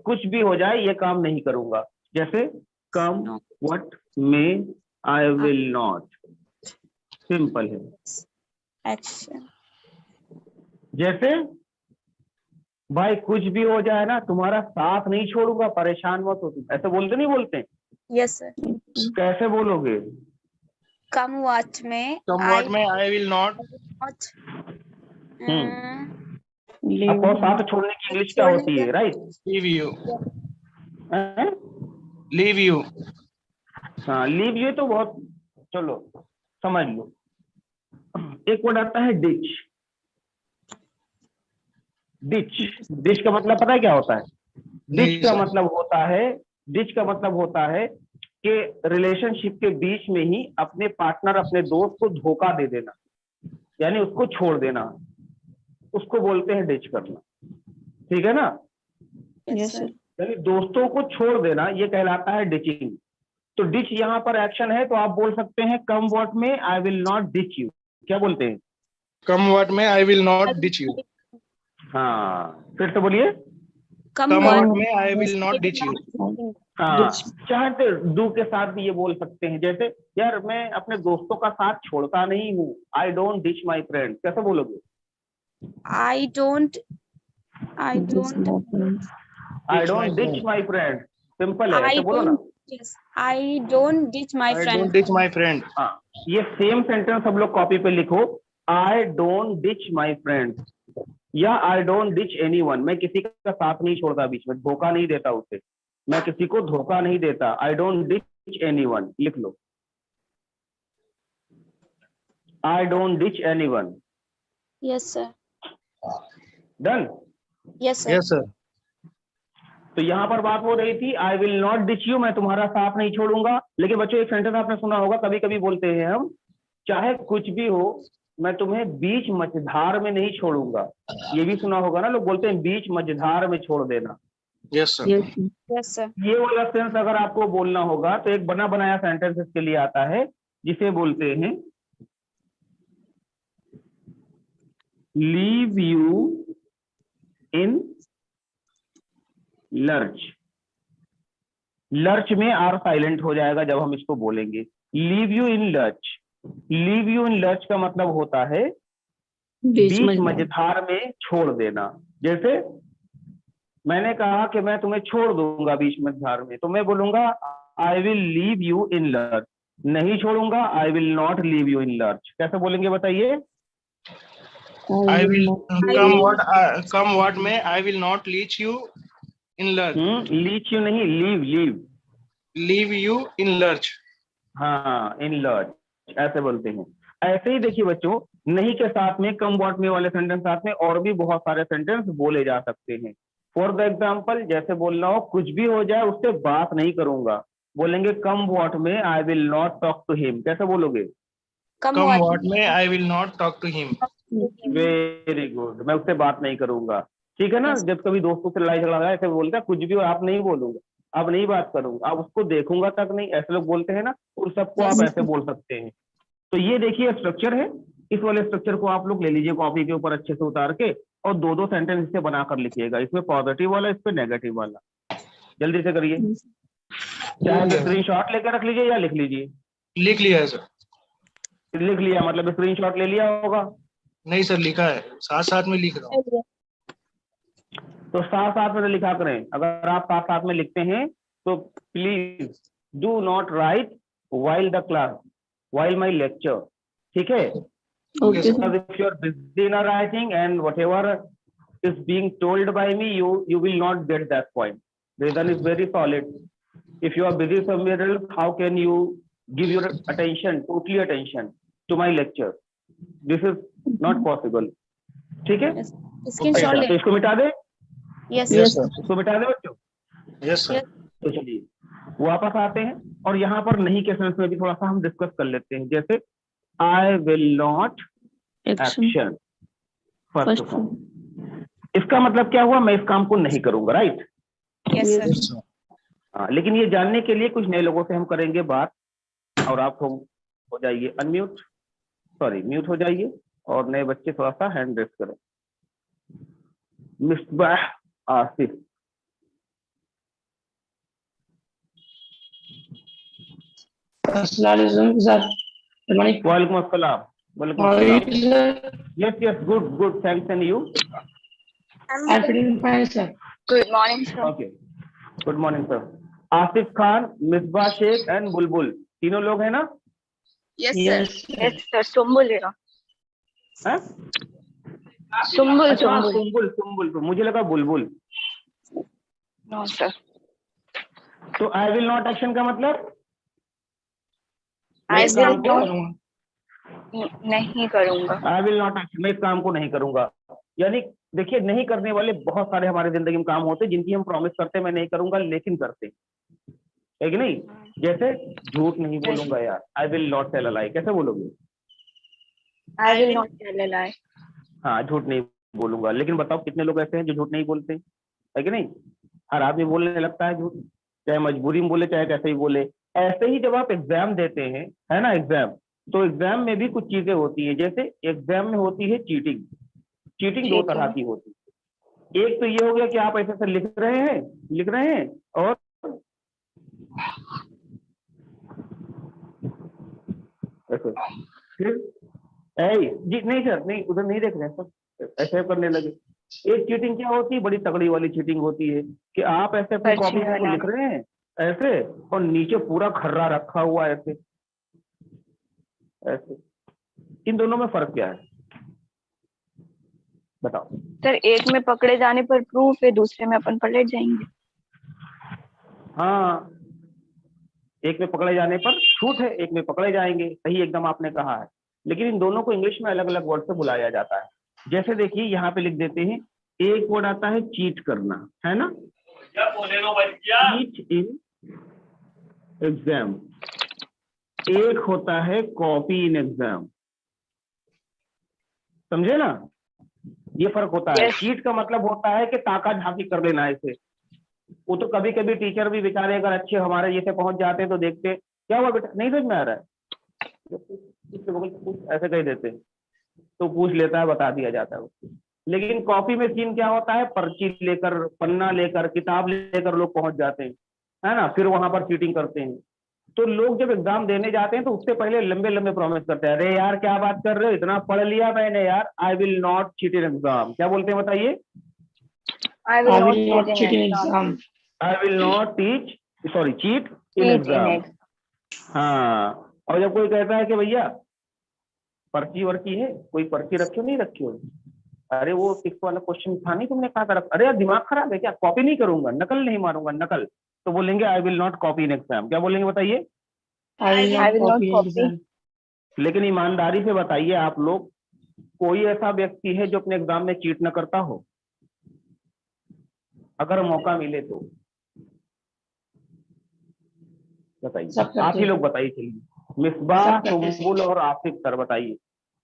कुछ भी हो जाए ये काम नहीं करूंगा, जैसे कम व्हाट में आई विल नॉट, सिंपल है। Action. जैसे भाई कुछ भी हो जाए ना, तुम्हारा साथ नहीं छोड़ूंगा, परेशान मत हो तुम, ऐसे बोलते नहीं बोलते? Yes, sir. कैसे बोलोगे? Come watch में कम व्हाट में आई विल नॉट watch. आपको साथ छोड़ने की इंग्लिश क्या होती है, राइट? Leave you. हाँ, लीव यू तो बहुत, चलो समझ लो। एक वर्ड आता है डिच। डिच का मतलब पता है क्या होता है? डिच का मतलब होता है कि रिलेशनशिप के बीच में ही अपने पार्टनर, अपने दोस्त को धोखा दे देना, यानी उसको छोड़ देना, उसको बोलते हैं डिच करना, ठीक है ना? Yes, sir. यानी दोस्तों को छोड़ देना, ये कहलाता है डिचिंग। तो डिच यहाँ पर एक्शन है, तो आप बोल सकते हैं कम व्हाट में I will not ditch you, क्या बोलते हैं? कम व्हाट में I will not ditch you. हाँ, फिर से बोलिए। कम व्हाट में I will not ditch you. हाँ, चाहे तो डू के साथ भी ये बोल सकते हैं, जैसे यार मैं अपने दोस्तों का साथ छोड़ता नहीं हूँ, आई डोंट डिच माई फ्रेंड, कैसे बोलोगे? I don't ditch my friend, simple है, ऐसे I बोलो ना। don't yes I don't ditch my I friend. Don't ditch my friend. हाँ, ये सेम सेंटेंस सब लोग कॉपी पे लिखो, आई डोंट डिच माई फ्रेंड या आई डोंट डिच एनीवन। मैं किसी का साथ नहीं छोड़ता बीच में, धोखा नहीं देता उसे, मैं किसी को धोखा नहीं देता। आई डोंट डिच एनीवन, लिख लो, I don't ditch anyone. Yes, sir. Done. Yes, sir. Yes sir. तो यहाँ पर बात हो रही थी I will not ditch you, मैं तुम्हारा साथ नहीं छोड़ूंगा। लेकिन बच्चों एक सेंटेंस आपने सुना होगा, कभी कभी बोलते हैं हम, चाहे कुछ भी हो मैं तुम्हें बीच मझधार में नहीं छोड़ूंगा। ये भी सुना होगा ना, लोग बोलते हैं बीच मझधार में छोड़ देना। Yes sir. Yes, sir. ये वाला सेंस अगर आपको बोलना होगा तो एक बना बनाया सेंटेंस इसके लिए आता है, जिसे बोलते हैं leave you in lurch. Lurch में आर साइलेंट हो जाएगा जब हम इसको बोलेंगे, leave you in lurch. Leave you in lurch का मतलब होता है बीच मझधार में छोड़ देना। जैसे मैंने कहा कि मैं तुम्हें छोड़ दूंगा बीच मझधार में, तो मैं बोलूंगा I will leave you in lurch, नहीं छोड़ूंगा I will not leave you in lurch. कैसे बोलेंगे बताइए? आई विल कम व्हाट में I will not leech you in lurch. Leech you नहीं, leave leave leave you in lurch. हाँ, in lurch ऐसे बोलते हैं। ऐसे ही देखिए बच्चों, नहीं के साथ में कम व्हाट में वाले सेंटेंस साथ में और भी बहुत सारे सेंटेंस बोले जा सकते हैं। फॉर द एग्जाम्पल, जैसे बोलना हो कुछ भी हो जाए उससे बात नहीं करूंगा, बोलेंगे कम व्हाट में I will not talk to him. कैसे बोलोगे? कम व्हाट में I will not talk to him. Very good, मैं उससे बात नहीं करूंगा। ठीक है ना? जब कभी दोस्तों से लड़ाई झगड़ा ऐसे बोलता है कुछ भी हो आप नहीं बोलूंगा, अब नहीं बात करूंगा, अब उसको देखूंगा तक नहीं, ऐसे लोग बोलते हैं ना, उन सबको आप ऐसे बोल सकते हैं। तो ये देखिए स्ट्रक्चर है, इस वाले स्ट्रक्चर को आप लोग ले लीजिए कॉपी के ऊपर अच्छे से उतार के, और दो दो सेंटेंस इससे बनाकर लिखिएगा, इसमें पॉजिटिव वाला, इस पे नेगेटिव वाला। जल्दी से करिए, चाहे स्क्रीन शॉट लेकर रख लीजिए या लिख लीजिए। लिख लिया है सर। लिख लिया मतलब स्क्रीन शॉट ले लिया होगा? नहीं सर, लिखा है, साथ साथ में लिख रहा हूँ। तो साथ साथ में लिखा करें। अगर आप साथ साथ में लिखते हैं तो please do not right while the class, while my lecture, ठीक है? Okay, sir. Because if you are busy in writing and whatever is being told by me, you will not get that point. Reason is very solid. If you are busy somewhere else, how can you give your attention, totally attention to my lecture? This is not possible. ठीक है? Screenshot ले। तो इसको मिटा दे, yes Yes, sir. इसको मिटा दे बच्चों। Yes, sir. तो चलिए वापस आते हैं, और यहाँ पर नहीं के सेंस में भी थोड़ा सा हम डिस्कस कर लेते हैं। जैसे आई will not action first form, इसका मतलब क्या हुआ? मैं इस काम को नहीं करूंगा, right? Yes sir. Yes, sir. हाँ, लेकिन ये जानने के लिए कुछ नए लोगों से हम करेंगे बात, और आप हो जाइए अनम्यूट, सॉरी म्यूट हो जाइए, और नए बच्चे थोड़ा सा हैंड रेस करें। Misbah Asif, Assalamualaikum sir. Good morning. वालेकुम अस्सलाम। वालेकुम How are अस्सलाम। you sir? Yes yes, good good, thanks. And you? I'm feeling fine sir. Good morning, sir. Okay, good morning sir. Asif Khan, Misba Shaikh and Bulbul, तीनों लोग हैं ना? Yes sir. Yes. Yes, sir. Sumbul here. हैं? Sumbul, अच्छा, Sumbul. Sumbul Sumbul, तो मुझे लगा बुलबुल। No, sir. तो आई विल नॉट एक्शन का मतलब? I मैं इस will काम को not. नहीं करूंगा। आई विल नॉट एक्शन, मैं इस काम को नहीं करूंगा। यानी देखिए, नहीं करने वाले बहुत सारे हमारे जिंदगी में काम होते हैं जिनकी हम प्रॉमिस करते हैं मैं नहीं करूंगा, लेकिन करते हैं, है कि नहीं? जैसे झूठ नहीं बोलूंगा यार, I will not tell a lie. कैसे बोलोगे? I will not tell a lie. हाँ, झूठ नहीं बोलूंगा। लेकिन बताओ कितने लोग ऐसे हैं जो झूठ नहीं बोलते, है कि नहीं? हर आदमी बोलने लगता है झूठ, चाहे मजबूरी में बोले चाहे कैसे ही बोले। ऐसे ही जब आप एग्जाम देते हैं, है ना, एग्जाम, तो एग्जाम में भी कुछ चीजें होती हैं। जैसे एग्जाम में होती है चीटिंग। चीटिंग दो तरह की होती है। एक तो ये हो गया कि आप ऐसे से लिख रहे हैं और ऐसे, फिर जी नहीं सर, नहीं उधर नहीं देख रहे हैं सर, ऐसे करने लगे। एक चीटिंग क्या होती है? बड़ी तगड़ी वाली चीटिंग होती है कि आप ऐसे अपनी पर्ची कॉपी में बनाना। लिख रहे हैं ऐसे, और नीचे पूरा खर्रा रखा हुआ है ऐसे ऐसे। इन दोनों में फर्क क्या है बताओ? सर, एक में पकड़े जाने पर प्रूफ है, दूसरे में अपन पलट जाएंगे। हाँ, एक में पकड़े जाने पर छूट है, एक में पकड़े जाएंगे, सही एकदम आपने कहा है। लेकिन इन दोनों को इंग्लिश में अलग अलग वर्ड से बुलाया जाता है। जैसे देखिए यहाँ पे लिख देते हैं, एक वर्ड आता है चीट करना, है ना? Cheat in exam. एक होता है कॉपी इन एग्जाम, समझे ना? ये फर्क होता है। Yes. चीट का मतलब होता है कि ताका झांकी कर लेना ऐसे। वो तो कभी कभी टीचर भी बेचारे अगर अच्छे हमारे जैसे पहुंच जाते हैं तो देखते क्या हुआ बेटा, नहीं समझ में आ रहा है, ऐसे कह देते हैं, तो पूछ लेता है, बता दिया जाता है उसको। लेकिन कॉपी में सीन क्या होता है? पर्ची लेकर, पन्ना लेकर, किताब लेकर लोग पहुंच जाते हैं, है ना? फिर वहां पर चीटिंग करते हैं। तो लोग जब एग्जाम देने जाते हैं तो उससे पहले लंबे लंबे प्रॉमिस करते हैं, अरे यार क्या बात कर रहे हो, इतना पढ़ लिया मैंने यार, I will not cheat in exam. क्या बोलते हैं बताइए? I I will will not not cheat in exam. I will not cheat in cheat in exam. exam. हाँ, और जब कोई कहता है कि भैया पर्ची वर्ची है, कोई पर्ची रखे नहीं रखी हो, अरे वो 6 वाला क्वेश्चन था नहीं, तुमने कहा था अरे यार दिमाग खराब है क्या, कॉपी नहीं करूंगा, नकल नहीं मारूंगा, नकल तो बोलेंगे आई will not copy in exam. क्या बोलेंगे बताइए? I will I not will not copy in copy. exam. लेकिन ईमानदारी से बताइए आप लोग, कोई ऐसा व्यक्ति है जो अपने एग्जाम में चीट न करता हो? अगर मौका मिले तो बताइए, सब करते आप ही हैं। लोग बताइए। चलिए मिसबाह, सब करते हैं। सुम्बुल और आसिफ सर बताइए।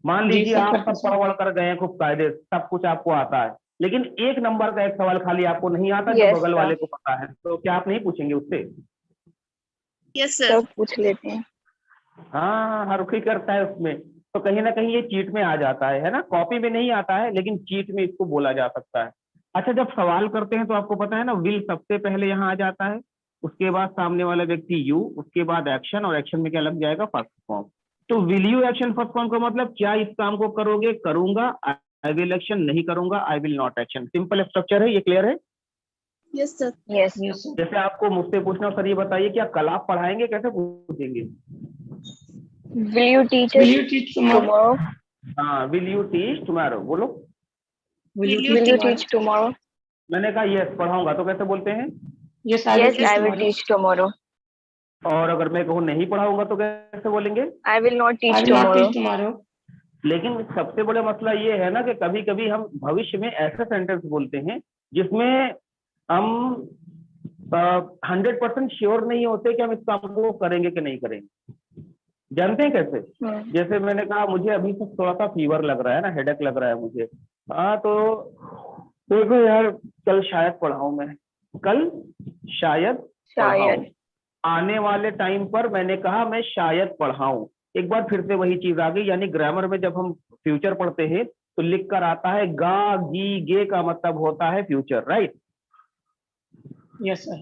मान जी, लीजिए सब आप करते सब हैं। पढ़ वढ़ कर गए हैं खूब कायदे, सब कुछ आपको आता है, लेकिन एक नंबर का एक सवाल खाली आपको नहीं आता जो Yes, बगल sir. वाले को पता है, तो क्या आप नहीं पूछेंगे उससे? Yes sir. सब पूछ लेते हैं। हाँ, हर कोई करता है उसमें। तो कहीं ना कहीं ये चीट में आ जाता है ना? कॉपी में नहीं आता है लेकिन चीट में इसको बोला जा सकता है। अच्छा, जब सवाल करते हैं तो आपको पता है ना, विल सबसे पहले यहाँ आ जाता है, उसके बाद सामने वाला व्यक्ति यू, उसके बाद एक्शन, और एक्शन में क्या लग जाएगा? First form. तो will you action first form का मतलब क्या इस काम को करोगे? करूंगा। आई विल एक्शन, नहीं करूंगा I will not action. Simple structure है, ये क्लियर है? Yes sir. Yes. Yes, sir. जैसे आपको मुझसे पूछना, सर ये बताइए क्या कल आप पढ़ाएंगे? कैसे पूछेंगे? Will you teach Will us you teach tomorrow? tomorrow? हाँ, विल यू टीच टुमारो, बोलो। Will you Will teach Will you tomorrow? teach tomorrow? मैंने कहा यस पढ़ाऊंगा, तो कैसे बोलते हैं? Yes, I will Yes, teach I will tomorrow. teach tomorrow. और अगर मैं कहूँ नहीं पढ़ाऊंगा तो कैसे बोलेंगे? I will not I teach will not tomorrow. teach tomorrow. लेकिन सबसे बड़ा मसला ये है ना कि कभी कभी हम भविष्य में ऐसे सेंटेंस बोलते हैं जिसमें हम 100% श्योर नहीं होते कि हम इस काम को करेंगे कि नहीं करेंगे। जानते हैं कैसे? जैसे मैंने कहा मुझे अभी से थोड़ा सा फीवर लग रहा है ना, हेडेक लग रहा है मुझे। हाँ, तो देखो यार, कल शायद पढ़ाऊं मैं, कल शायद पढ़ाऊं। शायद। आने वाले टाइम पर मैंने कहा मैं शायद पढ़ाऊं। एक बार फिर से वही चीज आ गई, यानी ग्रामर में जब हम फ्यूचर पढ़ते हैं तो लिख कर आता है गा, गी, गे का मतलब होता है फ्यूचर, राइट? Yes, sir.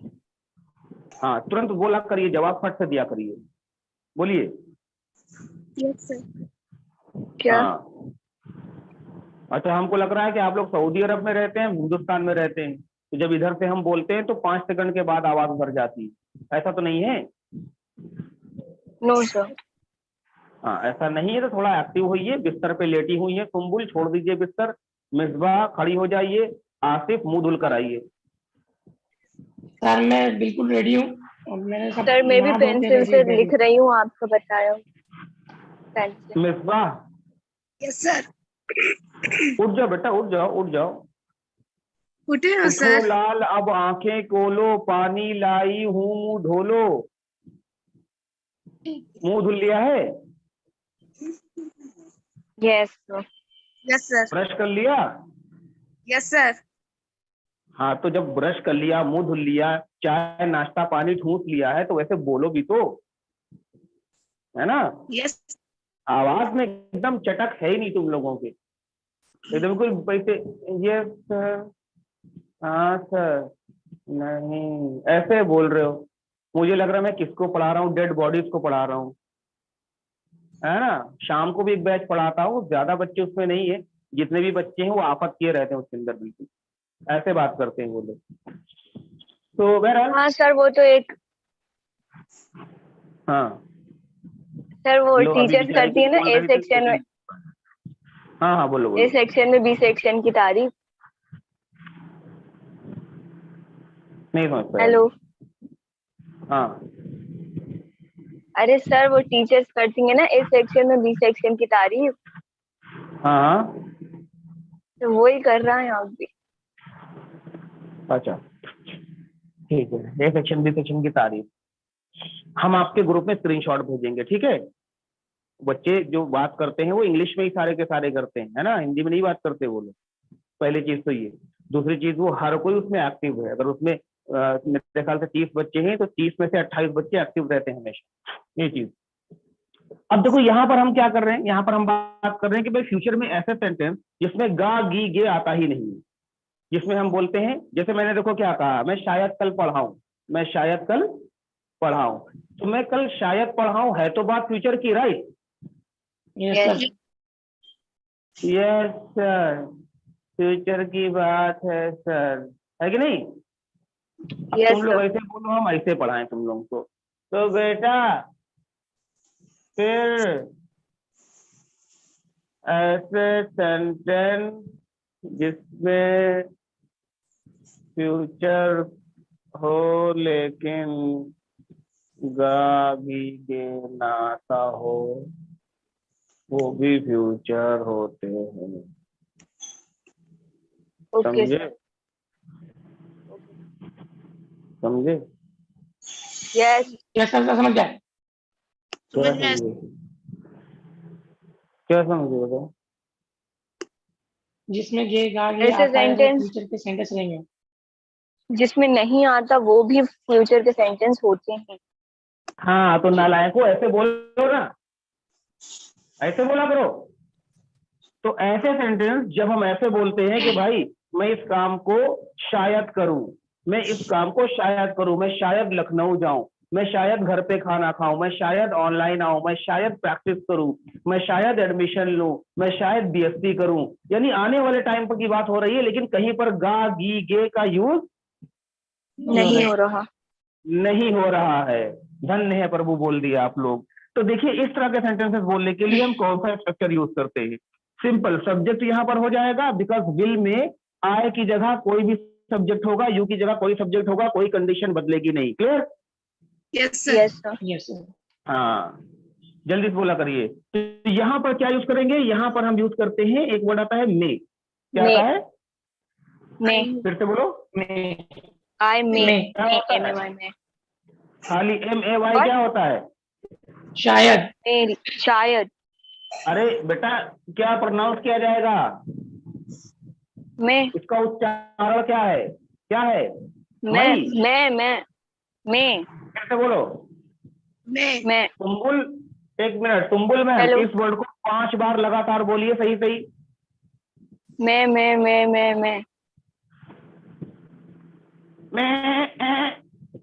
हाँ, तुरंत बोला करिए, जवाब फट से दिया करिए, बोलिए। Yes sir. क्या? हाँ। अच्छा, हमको लग रहा है कि आप लोग सऊदी अरब में रहते हैं, हिंदुस्तान में रहते हैं, तो जब इधर से हम बोलते हैं तो 5 सेकंड के बाद आवाज भर जाती है। ऐसा तो नहीं है? No, sir. हाँ, ऐसा नहीं है तो थोड़ा एक्टिव होइए। बिस्तर पे लेटी हुई है सुम्बुल, छोड़ दीजिए बिस्तर। मिसबा खड़ी हो जाइए। आसिफ मुंह धुल कर आइए। सर मैं बिल्कुल रेडी हूँ और मैंने सब सर मैं भी नहा धो के पेंसिल से रेडी लिख रही हूँ, आपको बताया पेंसिल। Misbah yes sir. उठ जाओ बेटा, उठ जाओ, उठ जाओ। उठे हो उठो सर? लाल, अब आंखें खोलो, पानी लाई हूँ मुंह धोलो। मुंह धुल लिया है? Yes, sir. Yes sir. Brush कर लिया? Yes sir. हाँ, तो जब ब्रश कर लिया, मुंह धुल लिया, चाय नाश्ता पानी ठूस लिया है, तो वैसे बोलो भी तो, है ना? यस। आवाज में एकदम चटक है ही नहीं तुम लोगों के, एकदम बिल्कुल वैसे यस सर, हाँ सर, नहीं, ऐसे बोल रहे हो। मुझे लग रहा है मैं किसको पढ़ा रहा हूँ, डेड बॉडीज को पढ़ा रहा हूँ, है ना? शाम को भी एक बैच पढ़ाता हूँ, ज्यादा बच्चे उसमें नहीं है, जितने भी बच्चे हैं वो आफत किए रहते हैं उसके अंदर, बिल्कुल ऐसे बात करते हैं वो लोग। तो बहरहाल, हाँ सर, वो तो एक हाँ, सर वो लो अभी टीचर्स बेचारे करती है कुछ ना बोल ए रहे थे सेक्शन में, हाँ हाँ, बोलो ए बोलो। सेक्शन में बी सेक्शन की तारीफ। नहीं समझ पाया। हेलो। हाँ अरे सर वो टीचर्स करती है ना ए सेक्शन में बी सेक्शन की तारीफ, हाँ हाँ, तो वो ही कर रहा है आप भी। अच्छा ठीक है, ए सेक्शन बी सेक्शन की तारीफ। हम आपके ग्रुप में स्क्रीनशॉट भेजेंगे, ठीक है? बच्चे जो बात करते हैं वो इंग्लिश में ही सारे के सारे करते हैं, है ना? हिंदी में नहीं बात करते वो लोग। पहली चीज तो ये। दूसरी चीज, वो हर कोई उसमें एक्टिव है। अगर उसमें मेरे ख्याल से 30 बच्चे हैं तो 30 में से 28 बच्चे एक्टिव रहते हैं हमेशा, ये चीज। अब देखो यहाँ पर हम क्या कर रहे हैं, यहाँ पर हम बात कर रहे हैं कि भाई फ्यूचर में ऐसे सेंटेंस जिसमें गा, गी, गे आता ही नहीं है, जिसमें हम बोलते हैं, जैसे मैंने देखो क्या कहा, मैं शायद कल पढ़ाऊं, मैं शायद कल पढ़ाऊं। तो मैं कल शायद पढ़ाऊं है तो बात फ्यूचर की, right? Yes, Yes. sir. Yes sir, future की बात है सर, है कि नहीं? अब Yes, तुम लोग sir. ऐसे बोलो, हम ऐसे पढ़ाएं तुम लोगों को। तो बेटा फिर ऐसे सेंटेंस जिसमें फ्यूचर हो लेकिन गा भीगे नाता हो, वो भी फ्यूचर होते हैं। ओके समझे? सर। समझे? यस। यस सर समझ जाए। क्या समझ में समझे? क्या समझे बताओ? जिसमें ये गा ये ऐसे आता है वो सेंटेंस फ्यूचर के सेंटेंस रहेंगे। जिसमें नहीं आता वो भी फ्यूचर के सेंटेंस होते हैं। हाँ तो नालायकों ऐसे बोलो ना, ऐसे बोला करो। तो ऐसे सेंटेंस जब हम ऐसे बोलते हैं कि भाई मैं इस काम को शायद करूं, मैं इस काम को शायद करूं, मैं शायद लखनऊ जाऊं, मैं शायद घर पे खाना खाऊं, मैं शायद ऑनलाइन आऊं, मैं शायद प्रैक्टिस करूं, मैं शायद एडमिशन लूं, मैं शायद बीएससी करूं, यानी आने वाले टाइम पर की बात हो रही है, लेकिन कहीं पर गा गी गे का यूज नहीं हो रहा। नहीं हो रहा है। धन्य है प्रभु, बोल दिया आप लोग। तो देखिए इस तरह के सेंटेंसेस बोलने के लिए हम कौन सा स्ट्रक्चर यूज करते हैं? सिंपल, सब्जेक्ट यहां पर हो जाएगा, बिकॉज विल में आई की जगह कोई भी सब्जेक्ट होगा, यू की जगह कोई सब्जेक्ट होगा, कोई कंडीशन बदलेगी नहीं। Clear? Yes sir. Yes sir. Yes sir. हाँ, जल्दी से बोला करिए। तो यहाँ पर क्या यूज करेंगे? यहाँ पर हम यूज करते हैं एक वर्ड आता है मे। क्या मे। आता है? मे। फिर से बोलो। मैं आई मे। मैं क्या होता एम ए है? वाई में। खाली एम ए वाई What? क्या होता है? शायद मे शायद। अरे बेटा, क्या प्रोनाउंस किया जाएगा? मे। इसका उच्चारण क्या है? क्या है? मैं मई। मैं कैसे बोलो? मैं। तुम्बुल। एक मिनट, तुम्बुल मैम, हेलो। इस वर्ड को 5 बार लगातार बोलिए, सही सही। मैं।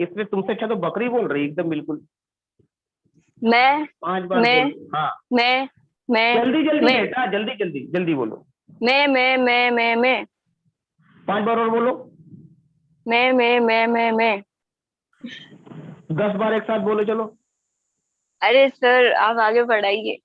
इसमें तुमसे अच्छा तो बकरी बोल रही एकदम बिल्कुल। मैं 5 बार मैं बोल। हाँ, मैं जल्दी जल्दी मैं बेटा, जल्दी जल्दी जल्दी बोलो। मैं 5 बार और बोलो। मैं। 10 बार एक साथ बोलो, चलो। अरे सर आप आगे बढ़ाइए।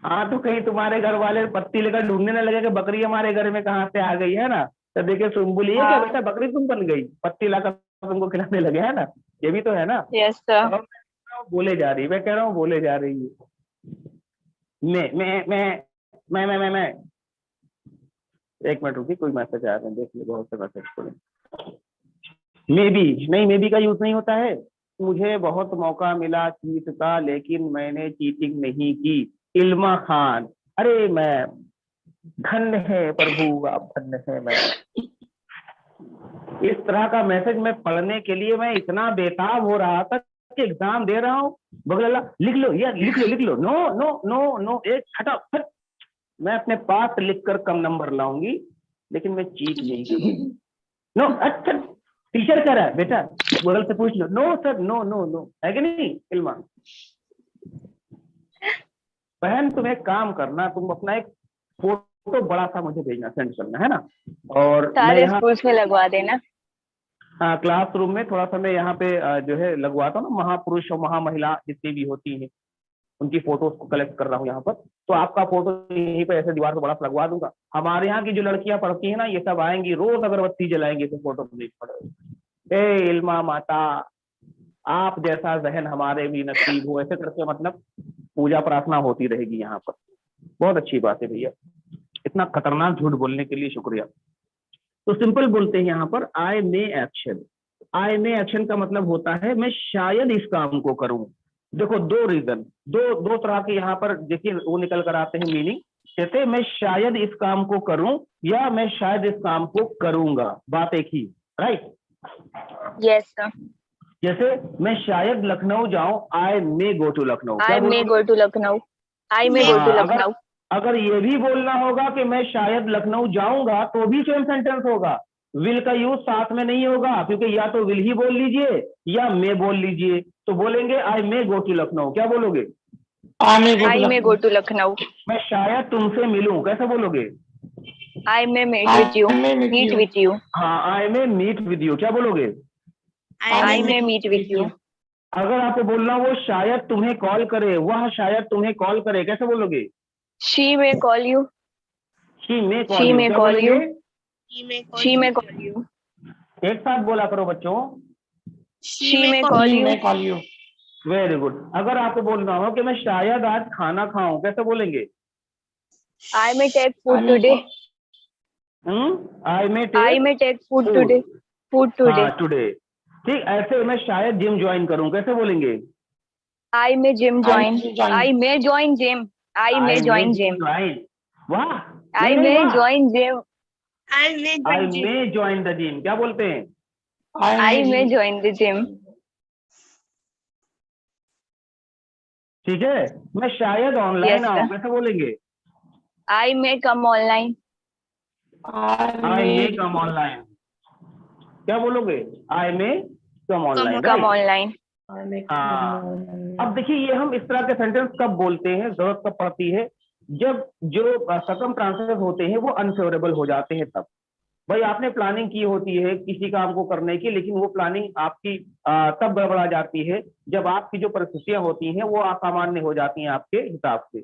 हाँ तो कहीं तुम्हारे घर वाले पत्ती लेकर ढूंढने न लगे कि बकरी हमारे घर में कहाँ से आ गई, है ना? तो देखे सुम्बुल, ये क्या हाँ। बेटा बकरी तुम बन गई, पत्ती लाकर तुमको खिलाने लगे, है ना? ये भी तो है ना? Yes sir. और मैं कह रहा हूँ बोले जा रही, मैं कह रहा हूँ बोले जा रही है। मैं एक मिनट रुकी, कोई मैसेज आया है, देख ले, बहुत से मैसेज पड़े। मे बी नहीं, मे बी का यूज नहीं होता है। मुझे बहुत मौका मिला चीट का, लेकिन मैंने चीटिंग नहीं की। इल्मा खान। अरे मैम, धन्य है प्रभु, आप धन्य है मैम। इस तरह का मैसेज मैं पढ़ने के लिए मैं इतना बेताब हो रहा था कि एग्जाम दे रहा हूँ, बगला लिख लो यार, लिख लो लिख लो, नो नो नो नो, एक फटाफट। मैं अपने पास लिखकर कम नंबर लाऊंगी, लेकिन मैं चीट नहीं करूंगी। नो, अच्छा टीचर कह रहा है बेटा, गूगल से पूछ लो। No sir, no no no, है कि नहीं इल्मा? बहन तुम एक काम करना, तुम अपना एक फोटो बड़ा सा मुझे भेजना, सेंड करना, है ना? और मैं सारे यहाँ स्कूल्स में लगवा देना। क्लासरूम में थोड़ा सा मैं यहाँ पे जो है लगवाता हूँ ना, महापुरुष और महामहिला जितनी भी होती हैं उनकी फोटोज को कलेक्ट कर रहा हूँ यहाँ पर। तो आपका फोटो यहीं पे ऐसे दीवार पर बड़ा सा लगवा दूंगा। हमारे यहाँ की जो लड़कियां पढ़ती है ना, ये सब आएंगी, रोज अगरबत्ती जलाएंगी तो फोटो को देख पड़े। ए इल्मा माता, आप जैसा जहन हमारे भी नसीब हो, ऐसे करके मतलब पूजा प्रार्थना होती रहेगी यहाँ पर। बहुत अच्छी बात है भैया, इतना खतरनाक झूठ बोलने के लिए शुक्रिया। तो सिंपल बोलते हैं यहाँ पर, आई मे एक्शन। आई मे एक्शन का मतलब होता है मैं शायद इस काम को करूं। देखो दो रीजन, दो तरह के यहाँ पर देखिए वो निकल कर आते हैं मीनिंग। जैसे मैं शायद इस काम को करूं या मैं शायद इस काम को करूंगा, बात एक ही, राइट? Yes sir. जैसे मैं शायद लखनऊ जाऊं, आई मे गो टू लखनऊ, क्या आई मे बोलोगे? Go to Lucknow. I may go to हाँ, लखनऊ। अगर ये भी बोलना होगा कि मैं शायद लखनऊ जाऊंगा, तो भी सेम सेंटेंस होगा। विल का यूज साथ में नहीं होगा, क्योंकि या तो विल ही बोल लीजिए या मे बोल लीजिए। तो बोलेंगे आई मे गो टू लखनऊ, क्या बोलोगे? I may go to Lucknow. मैं शायद तुमसे मिलूं, कैसे बोलोगे? I may meet with you. Meet with you. हाँ, I may meet with you, क्या बोलोगे? I may meet with you. अगर आपको बोलना वो शायद तुम्हें कॉल करे, वह शायद तुम्हें कॉल करे, कैसे बोलोगे? She may call you. She may call she you, may क्या कॉल यू। बोलेंगे? She may call you. एक साथ बोला करो बच्चों। she may call She you. may call you. Very good. अगर आपको बोलना हो कि मैं शायद आज खाना खाऊं, कैसे बोलेंगे? I may take I food may today. I may I may take food today. Food today. हाँ टुडे। ठीक, ऐसे मैं शायद जिम ज्वाइन करूं, कैसे बोलेंगे? I may gym join. may join. I may join gym. I may join gym. Join. वाह, I नहीं, may वाह। join gym. I may I join gym. May join the gym, क्या बोलते हैं? I may join the gym. ठीक है, मैं शायद ऑनलाइन Yes, आऊं, sir. कैसे बोलेंगे? I may come online. I may come online, क्या बोलोगे? I may come online, Come online. I may हाँ। अब देखिए, ये हम इस तरह के सेंटेंस कब बोलते हैं, जरूरत कब पड़ती है, जब जो सर्कमस्टांसेस होते हैं वो अनफेवरेबल हो जाते हैं। तब भाई आपने प्लानिंग की होती है किसी काम को करने की, लेकिन वो प्लानिंग आपकी तब गड़बड़ा जाती है जब आपकी जो परिस्थितियां होती हैं वो असामान्य हो जाती हैं आपके हिसाब से।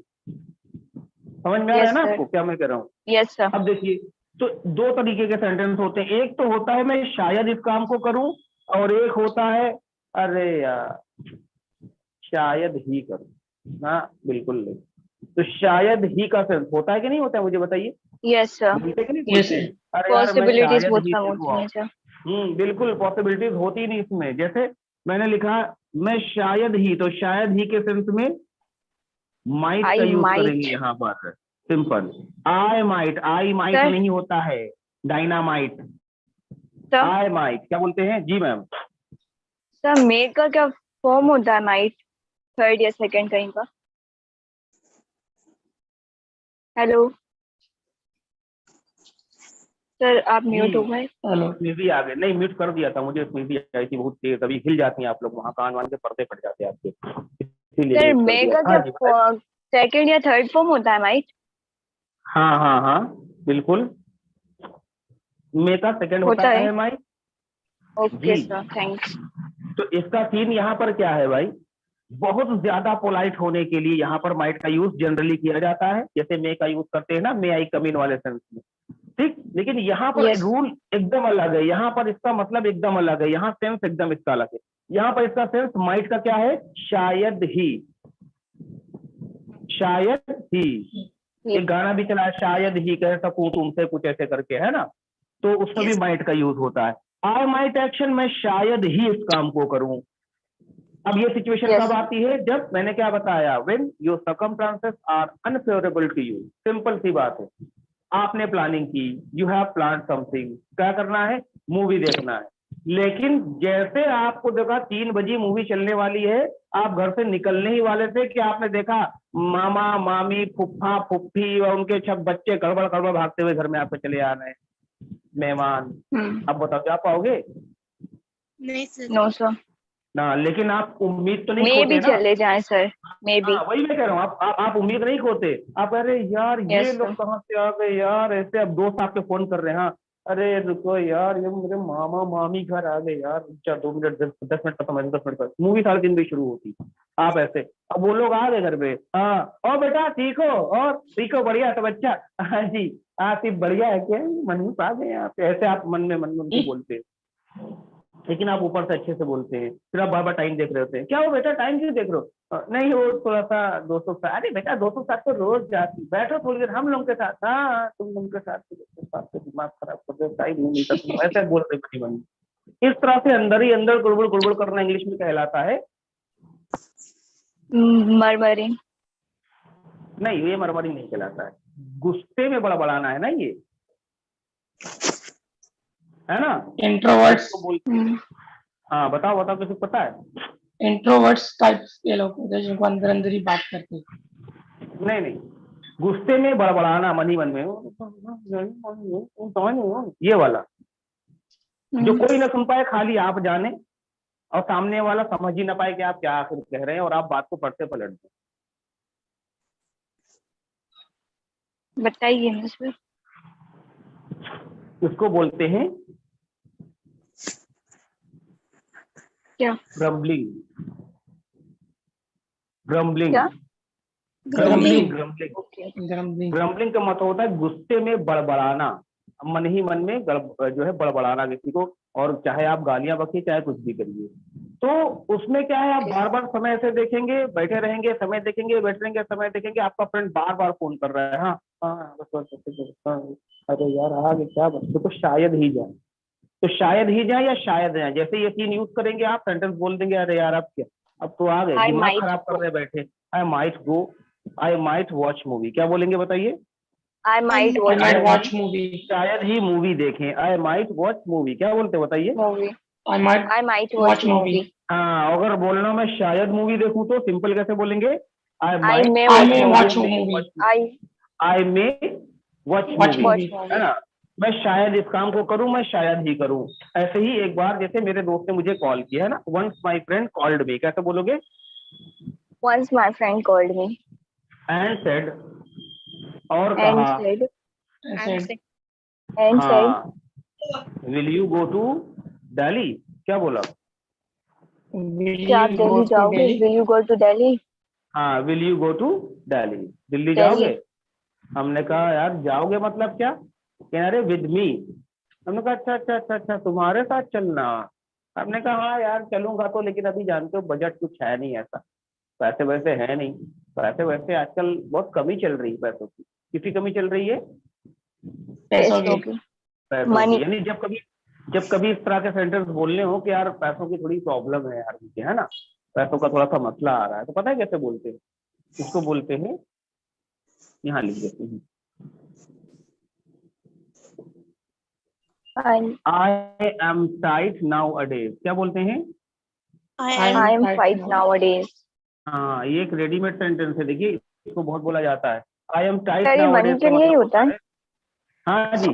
समझ में आ रहा है Yes, ना sir. आपको क्या मैं कह रहा हूँ? Yes, sir. अब देखिए, तो दो तरीके के सेंटेंस होते हैं। एक तो होता है मैं शायद इस काम को करूं, और एक होता है अरे यार शायद ही करूं। हाँ बिल्कुल नहीं। तो शायद ही का सेंस होता है कि नहीं होता है, मुझे बताइए। Yes, sir. बोलते कि नहीं Yes, बोलते? sir. अरे यार मैं Possibilities शायद बहुत ही कम देखूं होती हैं, sir. बिल्कुल पॉसिबिलिटीज होती नहीं इसमें। जैसे मैंने लिखा मैं शायद ही, तो शायद ही के सेंस में माइट I का यूज might. करेंगे यहाँ पर। सिंपल। I might Sir. नहीं होता है डायनामाइट। Sir, आई माइट क्या बोलते हैं? जी मैम। sir, may का क्या फॉर्म होता है? might, थर्ड या सेकंड कहीं का? हेलो सर, आप म्यूट हो गए। हेलो। स्नीजी आ गए। नहीं, म्यूट कर दिया था, मुझे स्नीजी आई थी बहुत तेज, तभी हिल जाती हैं आप लोग, वहाँ कान वान के पर्दे फट जाते हैं आपके, इसीलिए सर, mute कर मे दिया। का हाँ जी, क्या सेकंड या थर्ड फॉर्म होता है? माइट हाँ बिल्कुल, मे का सेकंड होता है माइट। ओके जी। Sir, thanks. तो इसका सीन यहाँ पर क्या है भाई, बहुत ज्यादा पोलाइट होने के लिए यहाँ पर माइट का यूज जनरली किया जाता है, जैसे मे का यूज करते हैं ना, मे आई कम इन वाले सेंस में। ठीक, लेकिन यहाँ पर Yes. रूल एकदम अलग है, यहाँ पर इसका मतलब एकदम अलग है, यहाँ सेंस एकदम इसका अलग है। यहाँ पर इसका सेंस माइट का क्या है? शायद ही। शायद ही एक गाना भी चला है, शायद ही कह सकूं तुमसे, कुछ ऐसे करके, है ना, तो उसमें भी माइट का यूज होता है। आई माइट एक्शन, मैं शायद ही इस काम को करूं। अब ये सिचुएशन Yes. कब आती है? जब मैंने क्या बताया, when your circumstances are unfavourable to you. Simple सी बात है, आपने प्लानिंग की, यू हैव प्लान समथिंग, क्या करना है? मूवी देखना है, लेकिन जैसे आपको देखा 3 बजे मूवी चलने वाली है, आप घर से निकलने ही वाले थे कि आपने देखा मामा मामी फुफ्फा फुफ्फी और उनके 6 बच्चे गड़बड़ गड़बड़ भागते हुए घर में आपके चले आ रहे हैं, मेहमान। अब बताओ क्या पाओगे? नहीं सर। नो सर, ना, लेकिन आप उम्मीद तो नहीं मे खोते भी ना। चले जाए सर, मे भी। हाँ, वही मैं कह रहा हूँ, आप उम्मीद नहीं खोते। आप अरे यार ये Yes, लोग sir. कहाँ से आ गए यार, ऐसे। अब दोस्त आपके फोन कर रहे हैं, हाँ अरे रुको यार, ये मेरे मामा मामी घर आ गए यार, चल 2 मिनट 10 मिनट खत्म है, 10 मिनट का मूवी 3:30 बजे शुरू होती। आप ऐसे, अब वो लोग आ गए घर पे, हाँ और बेटा ठीक हो, और ठीक हो, बढ़िया सब अच्छा, हाँ जी आप बढ़िया है क्या, मनहूस आ गए आप, ऐसे आप मन में उनको बोलते हैं, लेकिन आप ऊपर से अच्छे से बोलते हैं। फिर आप बार बार टाइम देख रहे होते हैं, क्या हो बेटा टाइम क्यों देख रहे हो? नहीं वो थोड़ा सा दोस्तों के साथ। अरे बेटा दोस्तों के साथ तो रोज जाती, बैठो थोड़ी देर हम लोग के साथ। हाँ तुम लोग के साथ तो दिमाग खराब कर दो, टाइम नहीं मिलता, तुम ऐसे बोल रहे बनी बनी। इस तरह से अंदर ही अंदर गुड़गुड़ गुड़गुड़ करना इंग्लिश में कहलाता है मरमरिंग। नहीं, ये मरमरी नहीं कहलाता है, गुस्से में बड़बड़ाना है ना ये, है ना। इंट्रोवर्ट्स। हाँ बताओ बताओ, किसी को पता है? इंट्रोवर्ट्स टाइप्स के लोग होते हैं जो अंदर अंदर ही बात करते हैं। नहीं, गुस्से में बड़बड़ाना मन ही मन में, ये वाला जो कोई ना सुन पाए, खाली आप जाने, और सामने वाला समझ ही ना पाए कि आप क्या आखिर कह रहे हैं, और आप बात को पढ़ते पलट दें। बताइए मुझे। उसको बोलते हैं क्या? ग्रम्बलिंग। ग्रम्बलिंग क्या? Grumbling okay. ग्रम्बलिंग का मतलब होता है गुस्से में बड़बड़ाना, मन ही मन में जो है बड़बड़ाना किसी को, और चाहे आप गालियां बकिए चाहे कुछ भी करिए, तो उसमें क्या है, आप बार बार समय ऐसे देखेंगे, बैठे रहेंगे, समय देखेंगे, बैठे रहेंगे, समय देखेंगे, आपका फ्रेंड बार बार फोन कर रहा है, हाँ हाँ बस बस बस, बस, हाँ, अरे यार आगे क्या बस, तो शायद ही जाए, तो शायद ही जाए या शायद जाए, जैसे ये तीन यूज करेंगे आप, सेंटेंस बोल देंगे, अरे यार अब क्या, अब तो आ गए, I दिमाग might खराब कर go. रहे बैठे। आई might go, I might watch movie, क्या बोलेंगे बताइए? I might I watch might a watch movie. शायद ही मूवी देखें, आई माइट वॉच मूवी, क्या बोलते बताइए? movie. I might I might watch watch movie. movie. हाँ, अगर बोलना मैं शायद मूवी देखूं तो सिंपल कैसे बोलेंगे? I I might may I watch may movie. watch a movie. I I may watch Watch movie, watch movie. है movie. ना? मैं शायद इस काम को करूं, मैं शायद ही करूं। ऐसे ही एक बार जैसे मेरे दोस्त ने मुझे कॉल किया है ना, once my friend called me, कैसे बोलोगे? Once my friend called me and said, और and कहा, said I said, and said, हाँ, will you go to Delhi, क्या बोला? will क्या आप you दिल्ली go to जाओगे? Delhi? Will you go to Delhi? हाँ, will you go to Delhi, Delhi Delhi. जाओगे? हमने कहा यार जाओगे मतलब क्या? कह रहे विद मी। हमने कहा अच्छा अच्छा अच्छा अच्छा, तुम्हारे साथ चलना। हमने कहा हाँ यार चलूंगा तो, लेकिन अभी जानते हो बजट कुछ है नहीं ऐसा, पैसे वैसे है नहीं, पैसे वैसे आजकल बहुत कमी चल रही है, पैसों की कितनी कमी चल रही है? पैसों पैसों की। की। पैसों Money. की, यानी जब कभी इस तरह के सेंटेंस बोलने हो कि यार पैसों की थोड़ी प्रॉब्लम है यार मुझे, है ना, पैसों का थोड़ा सा मसला आ रहा है, तो पता है कैसे बोलते हैं? इसको बोलते हैं, यहाँ लिख देते हैं, आई एम टाइट नाउ अडेज, क्या बोलते हैं? I I am I am tight tight now. nowadays. हाँ, ये एक रेडीमेड सेंटेंस है, देखिए इसको बहुत बोला जाता है, आई एम टाइट सर ये नाउ मनी अडेज के का लिए ही मतलब होता होता है। है, हाँ जी,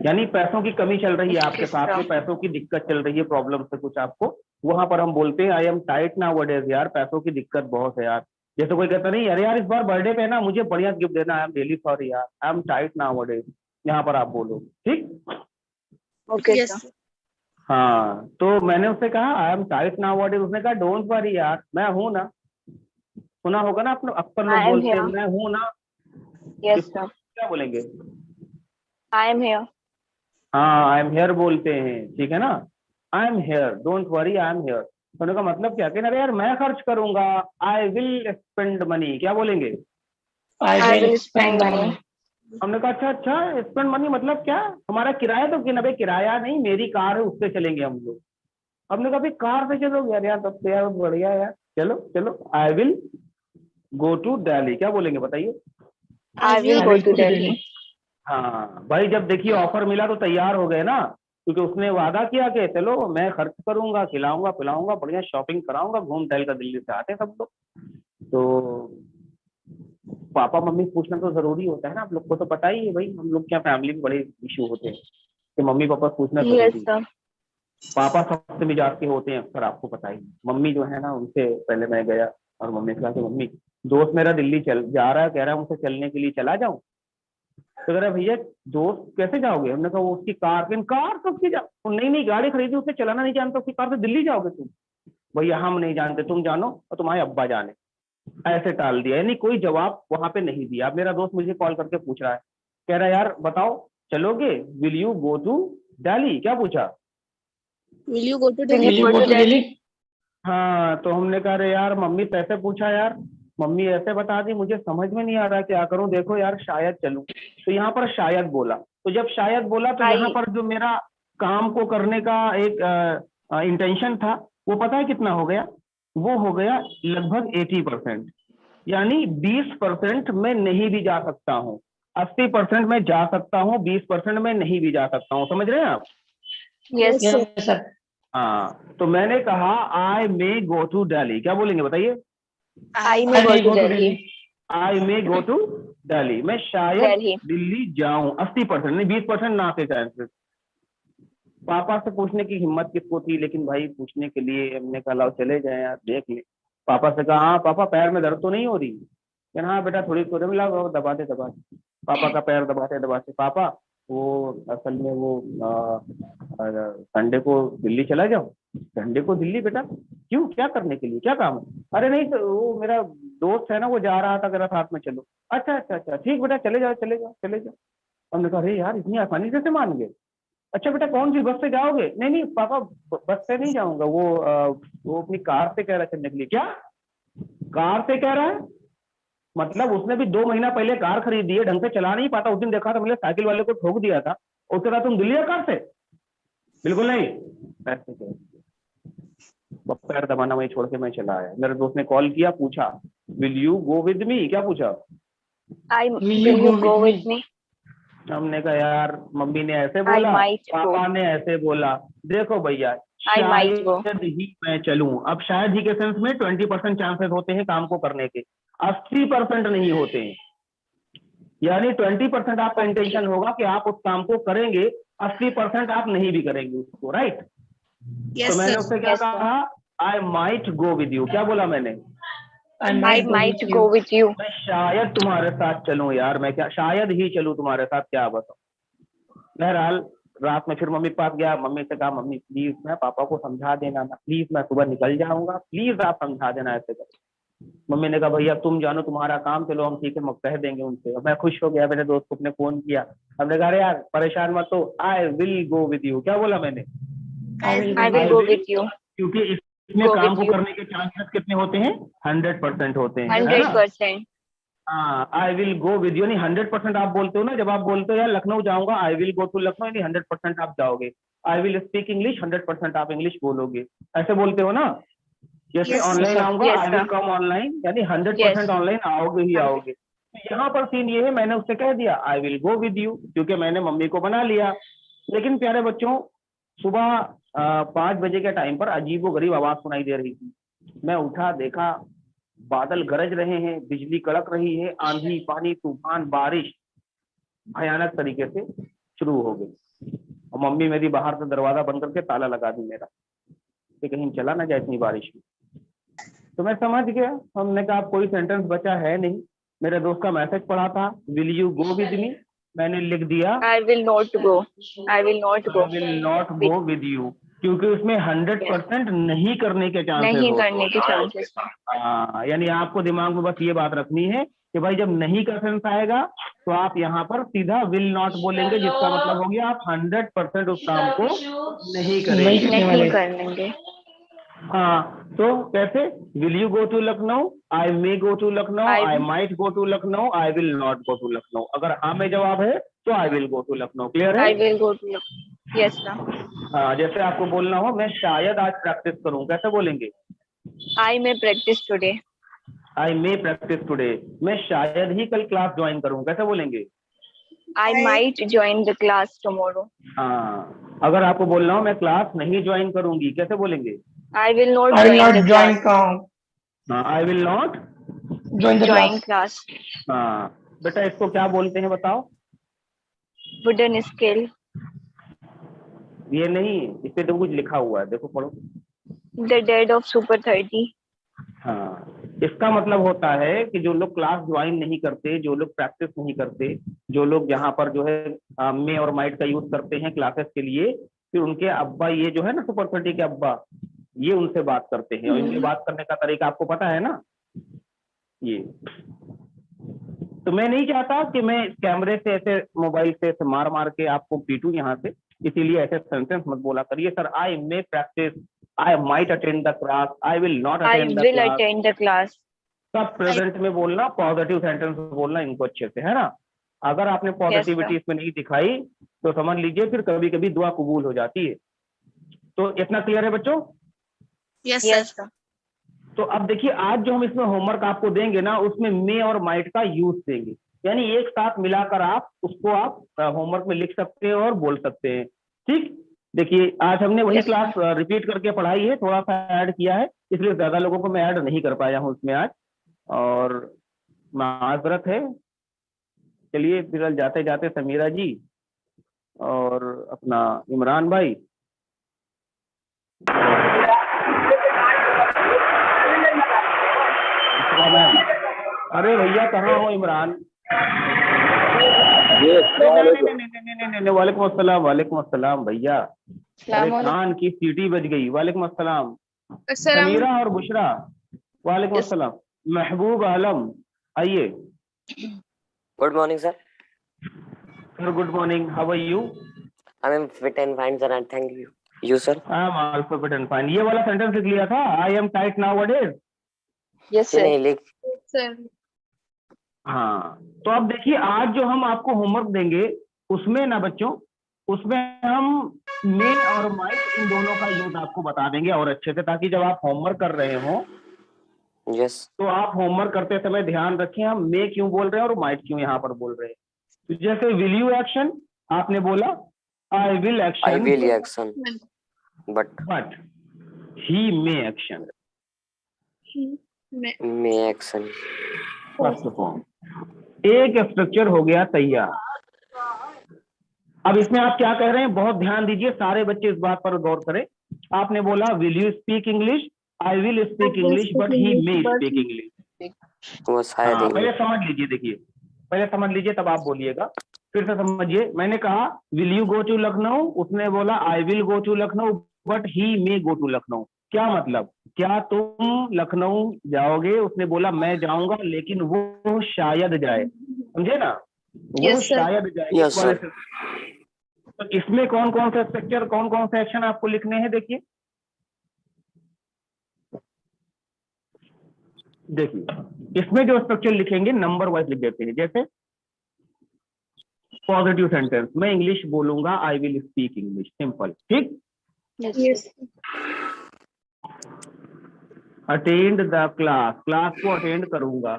यानी पैसों की कमी चल रही है आपके अच्छा। साथ में, पैसों की दिक्कत चल रही है, प्रॉब्लम से कुछ आपको, वहां पर हम बोलते हैं आई एम टाइट नाउ अडेज, यार पैसों की दिक्कत बहुत है यार। जैसे कोई कहता नहीं, अरे यार इस बार बर्थडे पे ना मुझे बढ़िया गिफ्ट देना, आई एम रियली सॉरी यार, आई एम टाइट नाउ अडेज, यहाँ पर आप बोलो, ठीक। Okay yes. सर। हाँ, तो मैंने उससे कहा आई एम टाइट नाउ अडेज, उसने कहा डोंट वरी यार, मैं हूं ना, सुना होगा ना आप लोग, अक्सर लोग I am बोलते हैं here. मैं हूं ना, Yes इसको sir. क्या बोलेंगे? I am here. हाँ, आई एम हेयर बोलते हैं, ठीक है ना, I am here, don't worry I am here. तो उनका मतलब क्या, कहना यार मैं खर्च करूंगा, आई विल स्पेंड मनी, क्या बोलेंगे? I I will will spend spend money. money. हमने कहा अच्छा अच्छा, स्पेंड मनी मतलब क्या, हमारा किराया तो कि, किराया नहीं, मेरी कार है उससे चलेंगे हम लोग। हमने कहा भाई कार से चलोगे? यार यार तब तो यार बढ़िया यार, चलो चलो, I will go to Delhi, क्या बोलेंगे बताइए? I will I go will to go to Delhi. Delhi. हाँ भाई, जब देखिए ऑफर मिला तो तैयार हो गए ना, क्योंकि उसने वादा किया कि चलो मैं खर्च करूंगा, खिलाऊंगा पिलाऊंगा, बढ़िया शॉपिंग कराऊंगा, घूम टहल कर दिल्ली से आते हैं सब लोग। तो पापा मम्मी पूछना तो जरूरी होता है ना, आप लोग को तो पता ही है भाई, हम लोग क्या फैमिली में बड़े इशू होते हैं कि मम्मी पापा पूछना Yes जरूरी है। sir. पापा सबसे मिजाज के होते हैं अक्सर, आपको पता ही। मम्मी जो है ना, उनसे पहले मैं गया और मम्मी से कहा कि मम्मी दोस्त मेरा दिल्ली चल जा रहा है, कह रहा है मुझसे चलने के लिए, चला जाऊं? तो कह रहा भैया दोस्त कैसे जाओगे? हमने कहा वो उसकी कार, लेकिन कार तो उसकी नहीं नहीं गाड़ी खरीदी, उससे चलाना नहीं जानता, उसकी कार से दिल्ली जाओगे तुम? भैया हम नहीं जानते, तुम जानो और तुम्हारे अब्बा जाने, ऐसे टाल दिया, यानी कोई जवाब वहां पे नहीं दिया। अब मेरा दोस्त मुझे कॉल करके पूछ रहा है, कह रहा है यार बताओ चलोगे, will you go to Delhi, क्या पूछा? Will you go to Will Delhi? Will you go to Delhi? हाँ, तो हमने कहा अरे यार मम्मी पैसे पूछा यार, मम्मी ऐसे बता दी, मुझे समझ में नहीं आ रहा क्या करूं, देखो यार शायद चलूं। तो यहाँ पर शायद बोला, तो जब शायद बोला तो यहाँ पर जो मेरा काम को करने का एक इंटेंशन था, वो पता है कितना हो गया? वो हो गया लगभग 80%, यानी 20% में नहीं भी जा सकता हूँ, 80% में जा सकता हूँ, 20% में नहीं भी जा सकता हूँ, समझ रहे हैं आप? Yes sir. Yes, sir. हाँ, तो मैंने कहा आई मे गो टू दिल्ली, क्या बोलेंगे बताइए? I I may go may to go to Delhi. Delhi. I may go to Delhi, मैं शायद Delhi. दिल्ली जाऊं, 80% नहीं 20% ना के चांसेस। पापा से पूछने की हिम्मत किसको थी, लेकिन भाई पूछने के लिए हमने कहा लाओ चले जाए यार, देख ले। पापा से कहा हाँ पापा पैर में दर्द तो नहीं हो रही? कहना हाँ बेटा थोड़ी थोड़ी, मिला दबा दे दबा दे। पापा का पैर दबाते दबाते, पापा वो असल में वो संडे को दिल्ली चला जाओ। संडे को दिल्ली बेटा? क्यों, क्या करने के लिए, क्या काम है? अरे नहीं तो वो मेरा दोस्त है ना, वो जा रहा था, मेरा साथ में चलो। अच्छा अच्छा अच्छा ठीक बेटा, चले जाओ चले जाओ चले जाओ। हमने कहा अरे यार इतनी आसानी से मान गए? अच्छा बेटा कौन सी बस से जाओगे? नहीं नहीं पापा बस से नहीं जाऊंगा, वो अपनी कार से कह रहा है चलने के लिए। क्या कार से कह रहा है? मतलब उसने भी 2 महीना पहले कार खरीदी है, ढंग से चला नहीं पाता। उस दिन देखा था मैंने साइकिल वाले को ठोक दिया था, उसके बाद तुम दिल्ली कार से? बिल्कुल नहीं। ऐसे पैर दबाना वहीं छोड़ के मैं चला आया। मेरे दोस्त ने कॉल किया, पूछा will you go with me, क्या पूछा? will you go with me? हमने कहा यार मम्मी ने ऐसे I बोला, might go. पापा ने ऐसे बोला। देखो भैया I might go. शायद ही मैं चलूं। अब शायद ही के सेंस में 20% चांसेस होते हैं काम को करने के, 80% नहीं होते हैं। यानी 20% आपका इंटेंशन होगा कि आप उस काम को करेंगे, 80% आप नहीं भी करेंगे उसको, राइट? तो मैंने उससे क्या Yes, sir. कहा? आई माइट गो विद यू। क्या बोला मैंने? I might go with you. मैं शायद तुम्हारे साथ चलूं यार, मैं क्या शायद ही चलूं तुम्हारे साथ, क्या बताऊं। बहरहाल रात में फिर मम्मी के पास गया, मम्मी से कहा मम्मी प्लीज मैं पापा को समझा देना ना, प्लीज मैं सुबह निकल जाऊंगा, प्लीज आप समझा देना ऐसे कर। मम्मी ने कहा भैया तुम जानो तुम्हारा काम, चलो हम ठीक है कह देंगे उनसे। मैं खुश हो गया, मेरे दोस्त को अपने फोन किया, हमने कहा अरे यार परेशान मत हो, आई विल गो विद यू। क्या बोला मैंने? I will go with you. क्योंकि इसमें Go काम with को you. करने के चांसेस कितने होते हैं? 100% होते हैं, है ना? 100%. हाँ I will go with you, यानी 100% आप बोलते हो ना, जब आप बोलते हो यार लखनऊ जाऊंगा, I will go to Lucknow, यानी 100% आप जाओगे। आई विल स्पीक इंग्लिश, 100% आप इंग्लिश बोलोगे, ऐसे बोलते हो ना? जैसे Yes, ऑनलाइन sir. आऊंगा, Yes, I will sir. Come online, यानी 100% Yes. ऑनलाइन आओगे ही हाँ। आओगे। तो यहाँ पर सीन ये है, मैंने उससे कह दिया आई विल गो विद यू, क्योंकि मैंने मम्मी को बना लिया। लेकिन प्यारे बच्चों सुबह 5 बजे के टाइम पर अजीबोगरीब आवाज सुनाई दे रही थी। मैं उठा, देखा बादल गरज रहे हैं, बिजली कड़क रही है, आंधी पानी तूफान बारिश भयानक तरीके से शुरू हो गई। और मम्मी मेरी बाहर से दरवाजा बंद करके ताला लगा दी मेरा, कि कहीं चला ना जाए इतनी बारिश में। तो मैं समझ गया, हमने कहा अब कोई सेंटेंस बचा है नहीं। मेरे दोस्त का मैसेज पढ़ा था will you go with me, मैंने लिख दिया I will not go. I will not go. I will not go with you, क्योंकि उसमें 100% नहीं करने के चांसेस नहीं होते करने के चांसेस हैं. हाँ, यानी आपको दिमाग में बस ये बात रखनी है कि भाई जब नहीं का सेंस आएगा तो आप यहाँ पर सीधा विल नॉट बोलेंगे, जिसका मतलब हो गया आप 100% उस काम को नहीं करेंगे। नहीं करेंगे. हाँ, तो कैसे? Will you go to Lucknow, I may go to Lucknow, I might go to Lucknow, I will not go to Lucknow. अगर हाँ में जवाब है तो I will go to Lucknow. Clear है? I will go to. Yes, sir. हाँ, जैसे आपको बोलना हो मैं शायद आज प्रैक्टिस करूँ, कैसे बोलेंगे? I may practice today. I may practice today, मैं शायद ही कल क्लास ज्वाइन करूँ, कैसे बोलेंगे? I might join the class tomorrow. हाँ, अगर आपको बोलना हो मैं क्लास नहीं ज्वाइन करूंगी, कैसे बोलेंगे? I will not I will join not the join class. हाँ, I will not join the Join class. class. हाँ बेटा, इसको क्या बोलते हैं बताओ? Wooden scale. ये नहीं, इस पे तो कुछ लिखा हुआ है, देखो पढ़ो। The dead of Super 30. हाँ, इसका मतलब होता है कि जो लोग क्लास ज्वाइन नहीं करते, जो लोग प्रैक्टिस नहीं करते, जो लोग यहाँ पर जो है मे और माइट का यूज करते हैं क्लासेस के लिए, फिर उनके अब्बा ये जो है ना सुपर 30 के अब्बा, ये उनसे बात करते हैं। और इनके बात करने का तरीका आपको पता है ना ये। तो मैं नहीं चाहता कि मैं कैमरे से ऐसे मोबाइल से ऐसे मार मार के आपको पीटूं यहाँ से, इसीलिए ऐसे सेंटेंस मत बोला करिए sir I may practice, I might attend the class, I will not I attend the will class. attend the class. सब प्रेजेंट में बोलना, पॉजिटिव सेंटेंस बोलना इनको अच्छे से, है ना? अगर आपने पॉजिटिविटी इसमें नहीं दिखाई तो समझ लीजिए फिर कभी कभी दुआ कबूल हो जाती है। तो इतना क्लियर है बच्चों? Yes, Yes, sir. sir. तो अब देखिए आज जो हम इसमें होमवर्क आपको देंगे ना, उसमें मे और माइट का यूज देंगे, यानी एक साथ मिलाकर आप उसको आप होमवर्क में लिख सकते हैं और बोल सकते हैं। ठीक, देखिए आज हमने वही Yes, क्लास रिपीट करके पढ़ाई है, थोड़ा सा ऐड किया है, इसलिए ज्यादा लोगों को मैं ऐड नहीं कर पाया हूँ उसमें आज, और माजरत है। चलिए फिर जाते जाते समीरा जी और अपना इमरान भाई, अरे भैया कहाँ हो इमरान? वालेकुम अस्सलाम, वालेकुम अस्सलाम भैया। अरे खान की सीटी बज गई। वालेकुम अस्सलाम समीरा और बुशरा। वालेकुम अस्सलाम महबूब आलम, आइए। Good morning sir. Sir good morning, how are you? I am fit and fine sir and thank you you sir. I am also fit and fine. ये वाला सेंटेंस लिख लिया था, I am tight nowadays. Yes sir. नहीं लिख। Sir हाँ, तो अब देखिए आज जो हम आपको होमवर्क देंगे उसमें ना बच्चों, उसमें हम मे और माइट इन दोनों का यूज आपको बता देंगे और अच्छे से, ताकि जब आप होमवर्क कर रहे हो यस तो आप होमवर्क करते समय ध्यान रखें हम मे क्यों बोल रहे हैं और माइट क्यों यहाँ पर बोल रहे हैं। तो जैसे विल यू एक्शन, आपने बोला I will I action will action but but he may action. May action. First form एक स्ट्रक्चर हो गया तैयार। अब इसमें आप क्या कह रहे हैं, बहुत ध्यान दीजिए, सारे बच्चे इस बात पर गौर करें। आपने बोला will you speak English, I will speak English but he may speak English. वो शायद हाँ, पहले इंग्लिश। समझ लीजिए, देखिए पहले समझ लीजिए तब आप बोलिएगा। फिर से समझिए, मैंने कहा will you go to Lucknow, उसने बोला I will go to Lucknow but he may go to Lucknow. क्या मतलब, क्या तुम लखनऊ जाओगे, उसने बोला मैं जाऊंगा लेकिन वो शायद जाए, समझे ना, वो Yes, sir. शायद जाए। Yes, इस वाले sir. से तो इसमें कौन कौन से स्ट्रक्चर, कौन कौन से एक्शन आपको लिखने हैं, देखिए देखिए इसमें जो स्ट्रक्चर लिखेंगे नंबर वाइज लिख देते हैं। जैसे पॉजिटिव सेंटेंस, मैं इंग्लिश बोलूंगा, I will speak English, simple, ठीक। Yes. Attend the class, class को अटेंड करूंगा।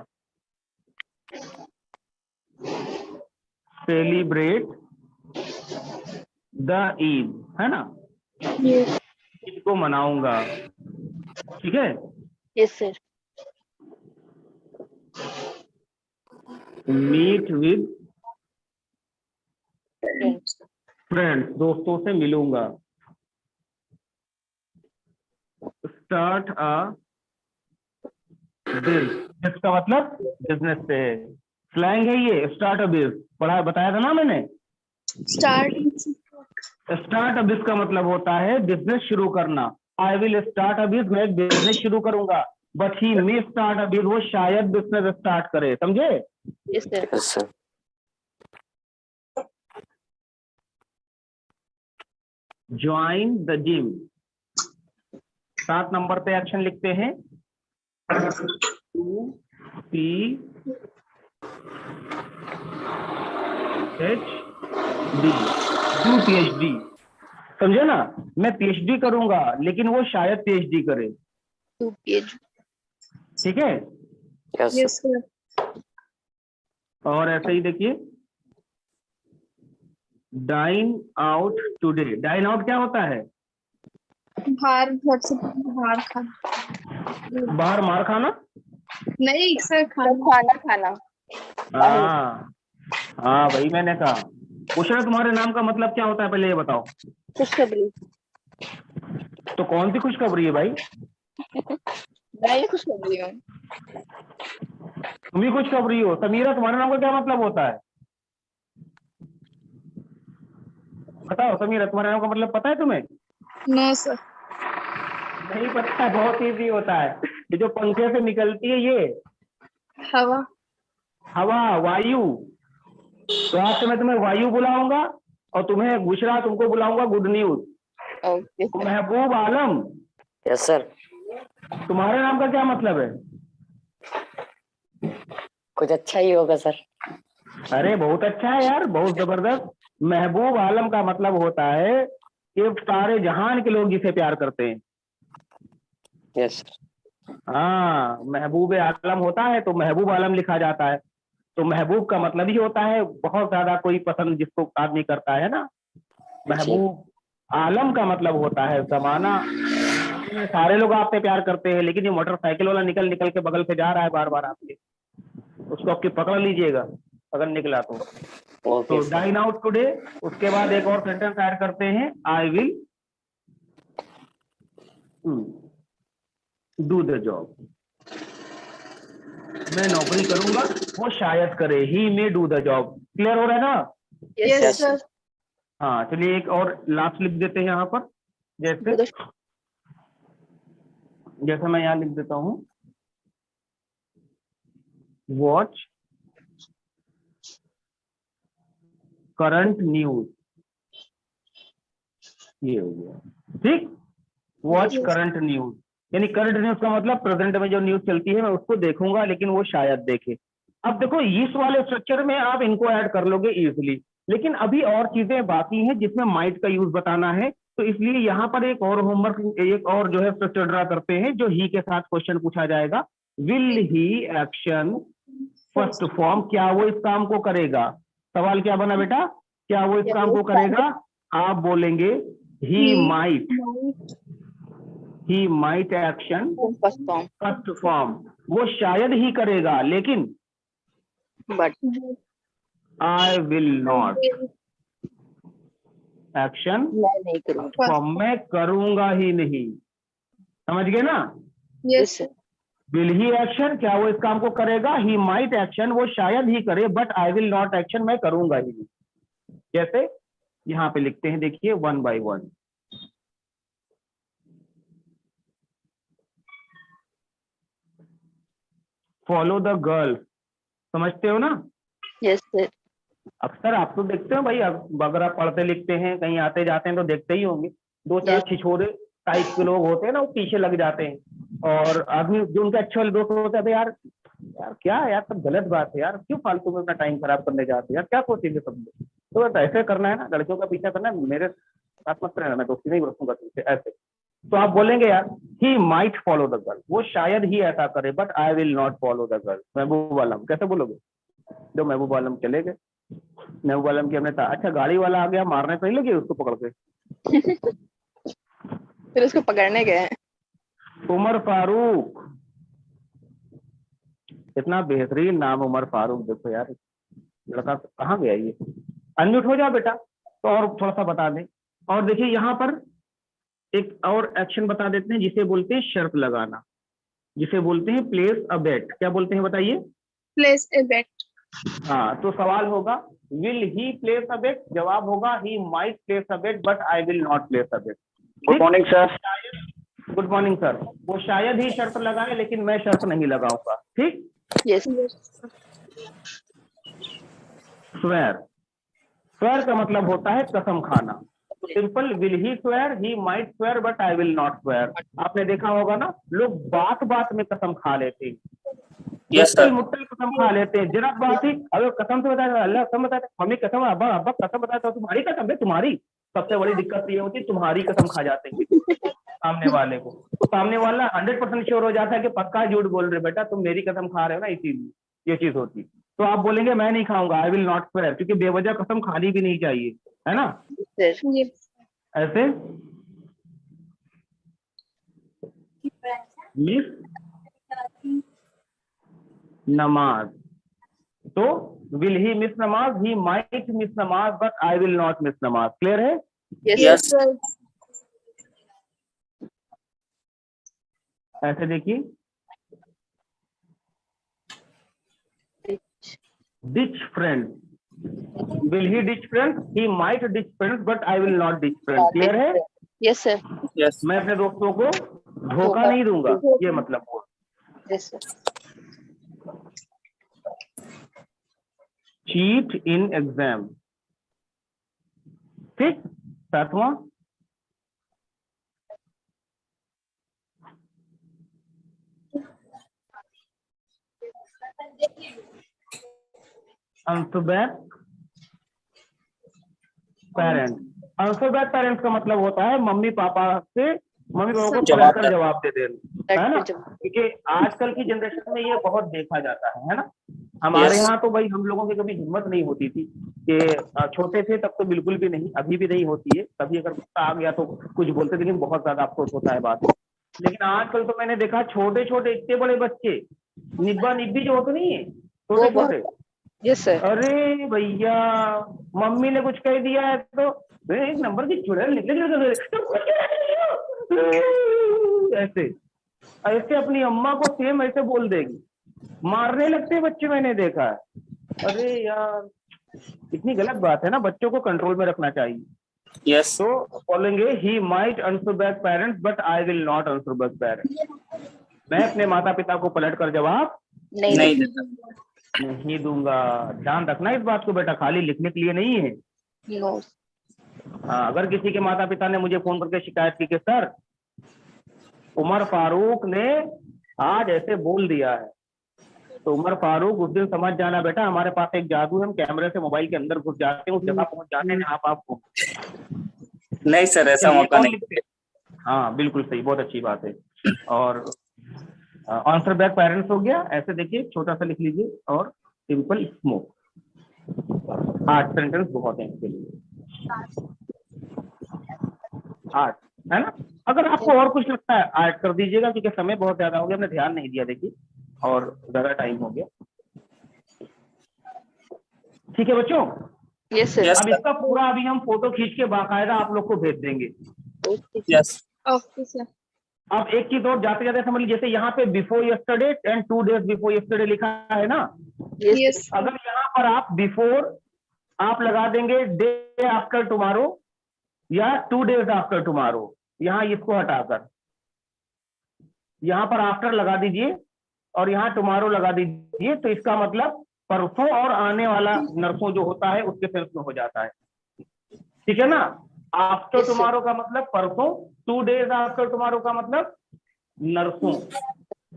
सेलिब्रेट द ईद, है ना, Yes. ईद को मनाऊंगा, ठीक है। Yes sir. Meet with friends, दोस्तों से मिलूंगा। स्टार्ट अ बिजनेस, इसका मतलब बिजनेस से है, स्लैंग है ये, स्टार्ट अ बिज, पढ़ा बताया था ना मैंने। Start. स्टार्ट अ बिज का मतलब होता है बिजनेस शुरू करना। आई विल स्टार्ट अ बिज, मैं एक बिजनेस शुरू करूंगा, but he may start a बिज, वो शायद बिजनेस स्टार्ट करे, समझे। Yes sir. Yes sir. Join the gym, 7 number पे एक्शन लिखते हैं, two P H D, two PhD, समझे ना, मैं PhD करूंगा लेकिन वो शायद PhD करे, 2 PhD। ठीक है। Yes Yes, sir. और ऐसे ही देखिए, dine out today, dine out क्या होता है, बाहर घर से बाहर खाना। बाहर मार खाना। नहीं सर, खाना खाना। हाँ हाँ भाई, मैंने कहा पूछा तुम्हारे नाम का मतलब क्या होता है, पहले ये बताओ। खुशखबरी। तो कौन सी खुशखबरी है भाई, मैं खुशखबरी हूँ। तुम ही खुशखबरी हो। समीरा, तुम्हारे नाम का क्या मतलब होता है, बताओ समीरा, तुम्हारे नाम का मतलब पता है तुम्हें। No sir. नहीं पता है, बहुत इजी होता है, ये जो पंखे से निकलती है ये हवा। हवा, वायु। तो आज से मैं तुम्हें वायु बुलाऊंगा और तुम्हें बुशरा, तुमको बुलाऊंगा गुड न्यूज। ओके तो महबूब आलम, यस सर। तुम्हारे नाम का क्या मतलब है। कुछ अच्छा ही होगा सर। अरे बहुत अच्छा है यार, बहुत जबरदस्त। महबूब आलम का मतलब होता है कि सारे जहान के लोग जिसे प्यार करते हैं। Yes sir. हाँ, महबूब आलम होता है तो महबूब आलम लिखा जाता है। तो महबूब का मतलब ही होता है बहुत ज्यादा कोई पसंद जिसको आदमी करता है ना। महबूब आलम का मतलब होता है जमाना, सारे लोग आपसे प्यार करते हैं लेकिन ये मोटरसाइकिल वाला निकल निकल के बगल से जा रहा है बार बार आपके, उसको आपके पकड़ लीजिएगा अगर निकला तो। Okay sir. Dine out today, उसके बाद एक और सेंटेंस ऐड करते हैं, I will do the job, मैं नौकरी करूंगा, वो शायद करे, he may do the job. Clear हो रहा है ना। Yes sir. हाँ चलिए एक और लास्ट लिख देते हैं यहाँ पर, जैसे जैसे मैं यहाँ लिख देता हूँ, वॉच करंट न्यूज, ये हो गया, ठीक। वॉच करंट न्यूज, यानी करंट न्यूज का मतलब प्रेजेंट में जो न्यूज चलती है मैं उसको देखूंगा, लेकिन वो शायद देखे। अब देखो इस वाले स्ट्रक्चर में आप इनको ऐड कर लोगे इजिली, लेकिन अभी और चीजें बाकी हैं जिसमें माइट का यूज बताना है, तो इसलिए यहाँ पर एक और होमवर्क, एक और जो है स्ट्रक्चर ड्रा करते हैं, जो ही के साथ क्वेश्चन पूछा जाएगा। Will he action first form, क्या वो इस काम को करेगा? सवाल क्या बना बेटा, क्या वो इस काम को करेगा? आप बोलेंगे he might action first form, वो शायद ही करेगा, लेकिन but I will not action मैं नहीं करूँगा। फॉर्म, मैं करूंगा ही नहीं। समझ गए ना? Yes sir. Will he action, क्या वो इस काम को करेगा? ही माइट एक्शन, वो शायद ही करे, but I will not action, मैं करूंगा ही नहीं। कैसे? यहाँ पे लिखते हैं, देखिए 1 by 1। फॉलो द गर्ल, समझते हो ना? Yes sir. अक्सर आप तो देखते हो भाई, अगर आप पढ़ते लिखते हैं कहीं आते जाते हैं तो देखते ही होंगे, 2-4 छिछोरे टाइप के लोग होते हैं ना, वो पीछे लग जाते हैं, और आदमी जो उनके अच्छे वाले दोस्त होते हैं, यार यार क्या यार, सब गलत बात है यार, क्यों फालतू में अपना टाइम खराब करने जाते हैं यार, क्या सोचेंगे सब लोग। तो बस ऐसे करना है ना, लड़कियों का पीछा करना है, मेरे साथ मत रहना, मैं दोस्ती नहीं रखूंगा तुमसे ऐसे। तो आप बोलेंगे यार he might follow the girl, वो शायद ही ऐसा करे, but I will not follow the girl. महबूब आलम, कैसे बोलोगे? जो महबूब आलम चले गए, महबूब आलम की हमने अच्छा गाड़ी वाला आ गया, मारने तो नहीं लगे उसको पकड़ के? फिर उसको पकड़ने गए हैं। उमर फारूक, इतना बेहतरीन नाम उमर फारूक, देखो यार लड़का कहाँ गया ये? अनम्यूट हो जाओ बेटा, तो और थोड़ा सा बता दें। और देखिए यहाँ पर एक और एक्शन बता देते हैं, जिसे बोलते हैं शर्त लगाना, जिसे बोलते हैं प्लेस अ बेट। क्या बोलते हैं बताइए? प्लेस ए बेट। हाँ, तो सवाल होगा will he place a bet, जवाब होगा he might place a bet, but I will not place a bet. Good morning sir. Good morning sir. वो शायद ही शर्त लगाए, लेकिन मैं शर्त नहीं लगाऊंगा, ठीक? यस। स्वेर, स्वेर का मतलब होता है कसम खाना। Simple, will he swear, he might swear, but I will not swear. आपने देखा होगा ना, लोग बात बात में कसम खा लेते हैं, मुट्टल कसम खा लेते हैं, जरा बात ही अगर कसम से बताया, अल्लाह कसम बताया, मम्मी कसम, अब्बा अब्बा कसम बताया, तो तुम्हारी कसम है, तुम्हारी। सबसे बड़ी दिक्कत ये होती है, तुम्हारी कसम खा जाते हैं सामने वाले को, तो सामने वाला 100% श्योर हो जाता है कि पक्का झूठ बोल रहे बेटा, तुम मेरी कसम खा रहे हो ना, इसीलिए ये चीज होती। तो आप बोलेंगे मैं नहीं खाऊंगा, आई विल नॉट स्वेयर, क्योंकि बेवजह कसम खानी भी नहीं चाहिए, है ना? ऐसे मिस नमाज, तो will he miss namaz, he might miss namaz, but I will not miss namaz. Clear है? यस। ऐसे देखिए, ditch friend, will he ditch friend, he might ditch friend, but I will not ditch friend. Clear है? Yes sir. Yes. मैं अपने दोस्तों को धोखा नहीं दूंगा, ये मतलब हुआ। Yes sir. Cheat in exam, ठीक? 7वां, answer back parent. Answer back parents का मतलब होता है मम्मी पापा को पलटकर जवाब दे देना, है ना? क्योंकि आजकल की जनरेशन में ये बहुत देखा जाता है ना? हमारे यहाँ तो भाई हम लोगों की कभी हिम्मत नहीं होती थी कि छोटे थे तब तो बिल्कुल भी नहीं, अभी भी नहीं होती है, कभी अगर गुस्सा आ गया तो कुछ बोलते, लेकिन बहुत ज्यादा अफसोस होता है बात। लेकिन आजकल तो मैंने देखा छोटे छोटे इतने बड़े बच्चे, निब्बा निब्बी जो होते नहीं है, छोटे छोटे, यस सर। अरे भैया मम्मी ने कुछ कह दिया है तो एक नंबर की चुड़ैल निकले, ऐसे ऐसे अपनी अम्मा को सेम ऐसे बोल देगी, मारने लगते बच्चे, मैंने देखा है। अरे यार इतनी गलत बात है ना, बच्चों को कंट्रोल में रखना चाहिए। यस। तो बोलेंगे he might answer back parents, but I will not answer back parents. मैं अपने माता पिता को पलट कर जवाब नहीं देता, नहीं दूंगा। ध्यान रखना इस बात को बेटा, खाली लिखने के लिए नहीं है। नो। हाँ, अगर किसी के माता पिता ने मुझे फोन करके शिकायत की कि सर उमर फारूक ने आज ऐसे बोल दिया है, तो उमर फारूक उस दिन समझ जाना बेटा हमारे पास एक जादू है, हम कैमरे से मोबाइल के अंदर घुस जाते हैं, उस जगह पहुंच जाते हैं जहाँ आपको। नहीं सर, ऐसा मौका नहीं। हाँ बिल्कुल सही, बहुत अच्छी बात है। और आंसर बैक पेरेंट्स हो गया, ऐसे देखिए छोटा सा लिख लीजिए, और सिंपल स्मोक। 8 सेंटेंस बहुत है इसके लिए, 8 है ना। अगर आपको और कुछ लगता है ऐड कर दीजिएगा, क्योंकि समय बहुत ज्यादा हो गया, हमने ध्यान नहीं दिया देखिए, और ज्यादा टाइम हो गया। ठीक है बच्चों? Yes sir. अब इसका पूरा अभी हम फोटो खींच के बाकायदा आप लोग को भेज देंगे। Yes okay sir. अब एक चीज और जाते जाते समझ लीजिए, जैसे यहाँ पे before yesterday and 2 days before yesterday लिखा है ना, यस अगर यहाँ पर आप बिफोर आप लगा देंगे डे आफ्टर टुमारो या 2 days आफ्टर टुमारो, यहाँ इसको हटाकर यहाँ पर आफ्टर लगा दीजिए और यहाँ टुमारो लगा दीजिए, तो इसका मतलब परसों और आने वाला नरसों जो होता है उसके सेंस में हो जाता है। ठीक है ना? आफ्टर टुमारो का मतलब परसों, 2 days आफ्टर टुमारो का मतलब नरसों।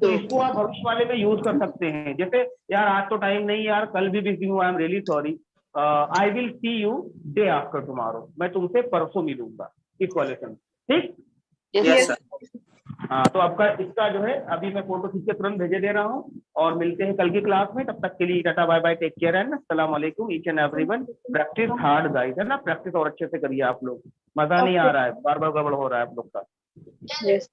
तो इसको आप भविष्य वाले में यूज कर सकते हैं, जैसे यार आज तो टाइम नहीं यार, कल भी बिजी हूँ, I am really sorry, I will see you day after tomorrow, मैं तुमसे परसों मिलूंगा, इस वाले सेंस। ठीक? Yes sir. हाँ, तो आपका इसका जो है अभी मैं फोटो खींच के तुरंत भेजे दे रहा हूँ, और मिलते हैं कल की क्लास में। तब तक के लिए tata bye bye, take care and अस्सलाम वालेकुम each and everyone. Practice hard guys, है ना, प्रैक्टिस और अच्छे से करिए आप लोग, मजा नहीं आ रहा है, बार बार गड़बड़ हो रहा है आप लोग का। यस।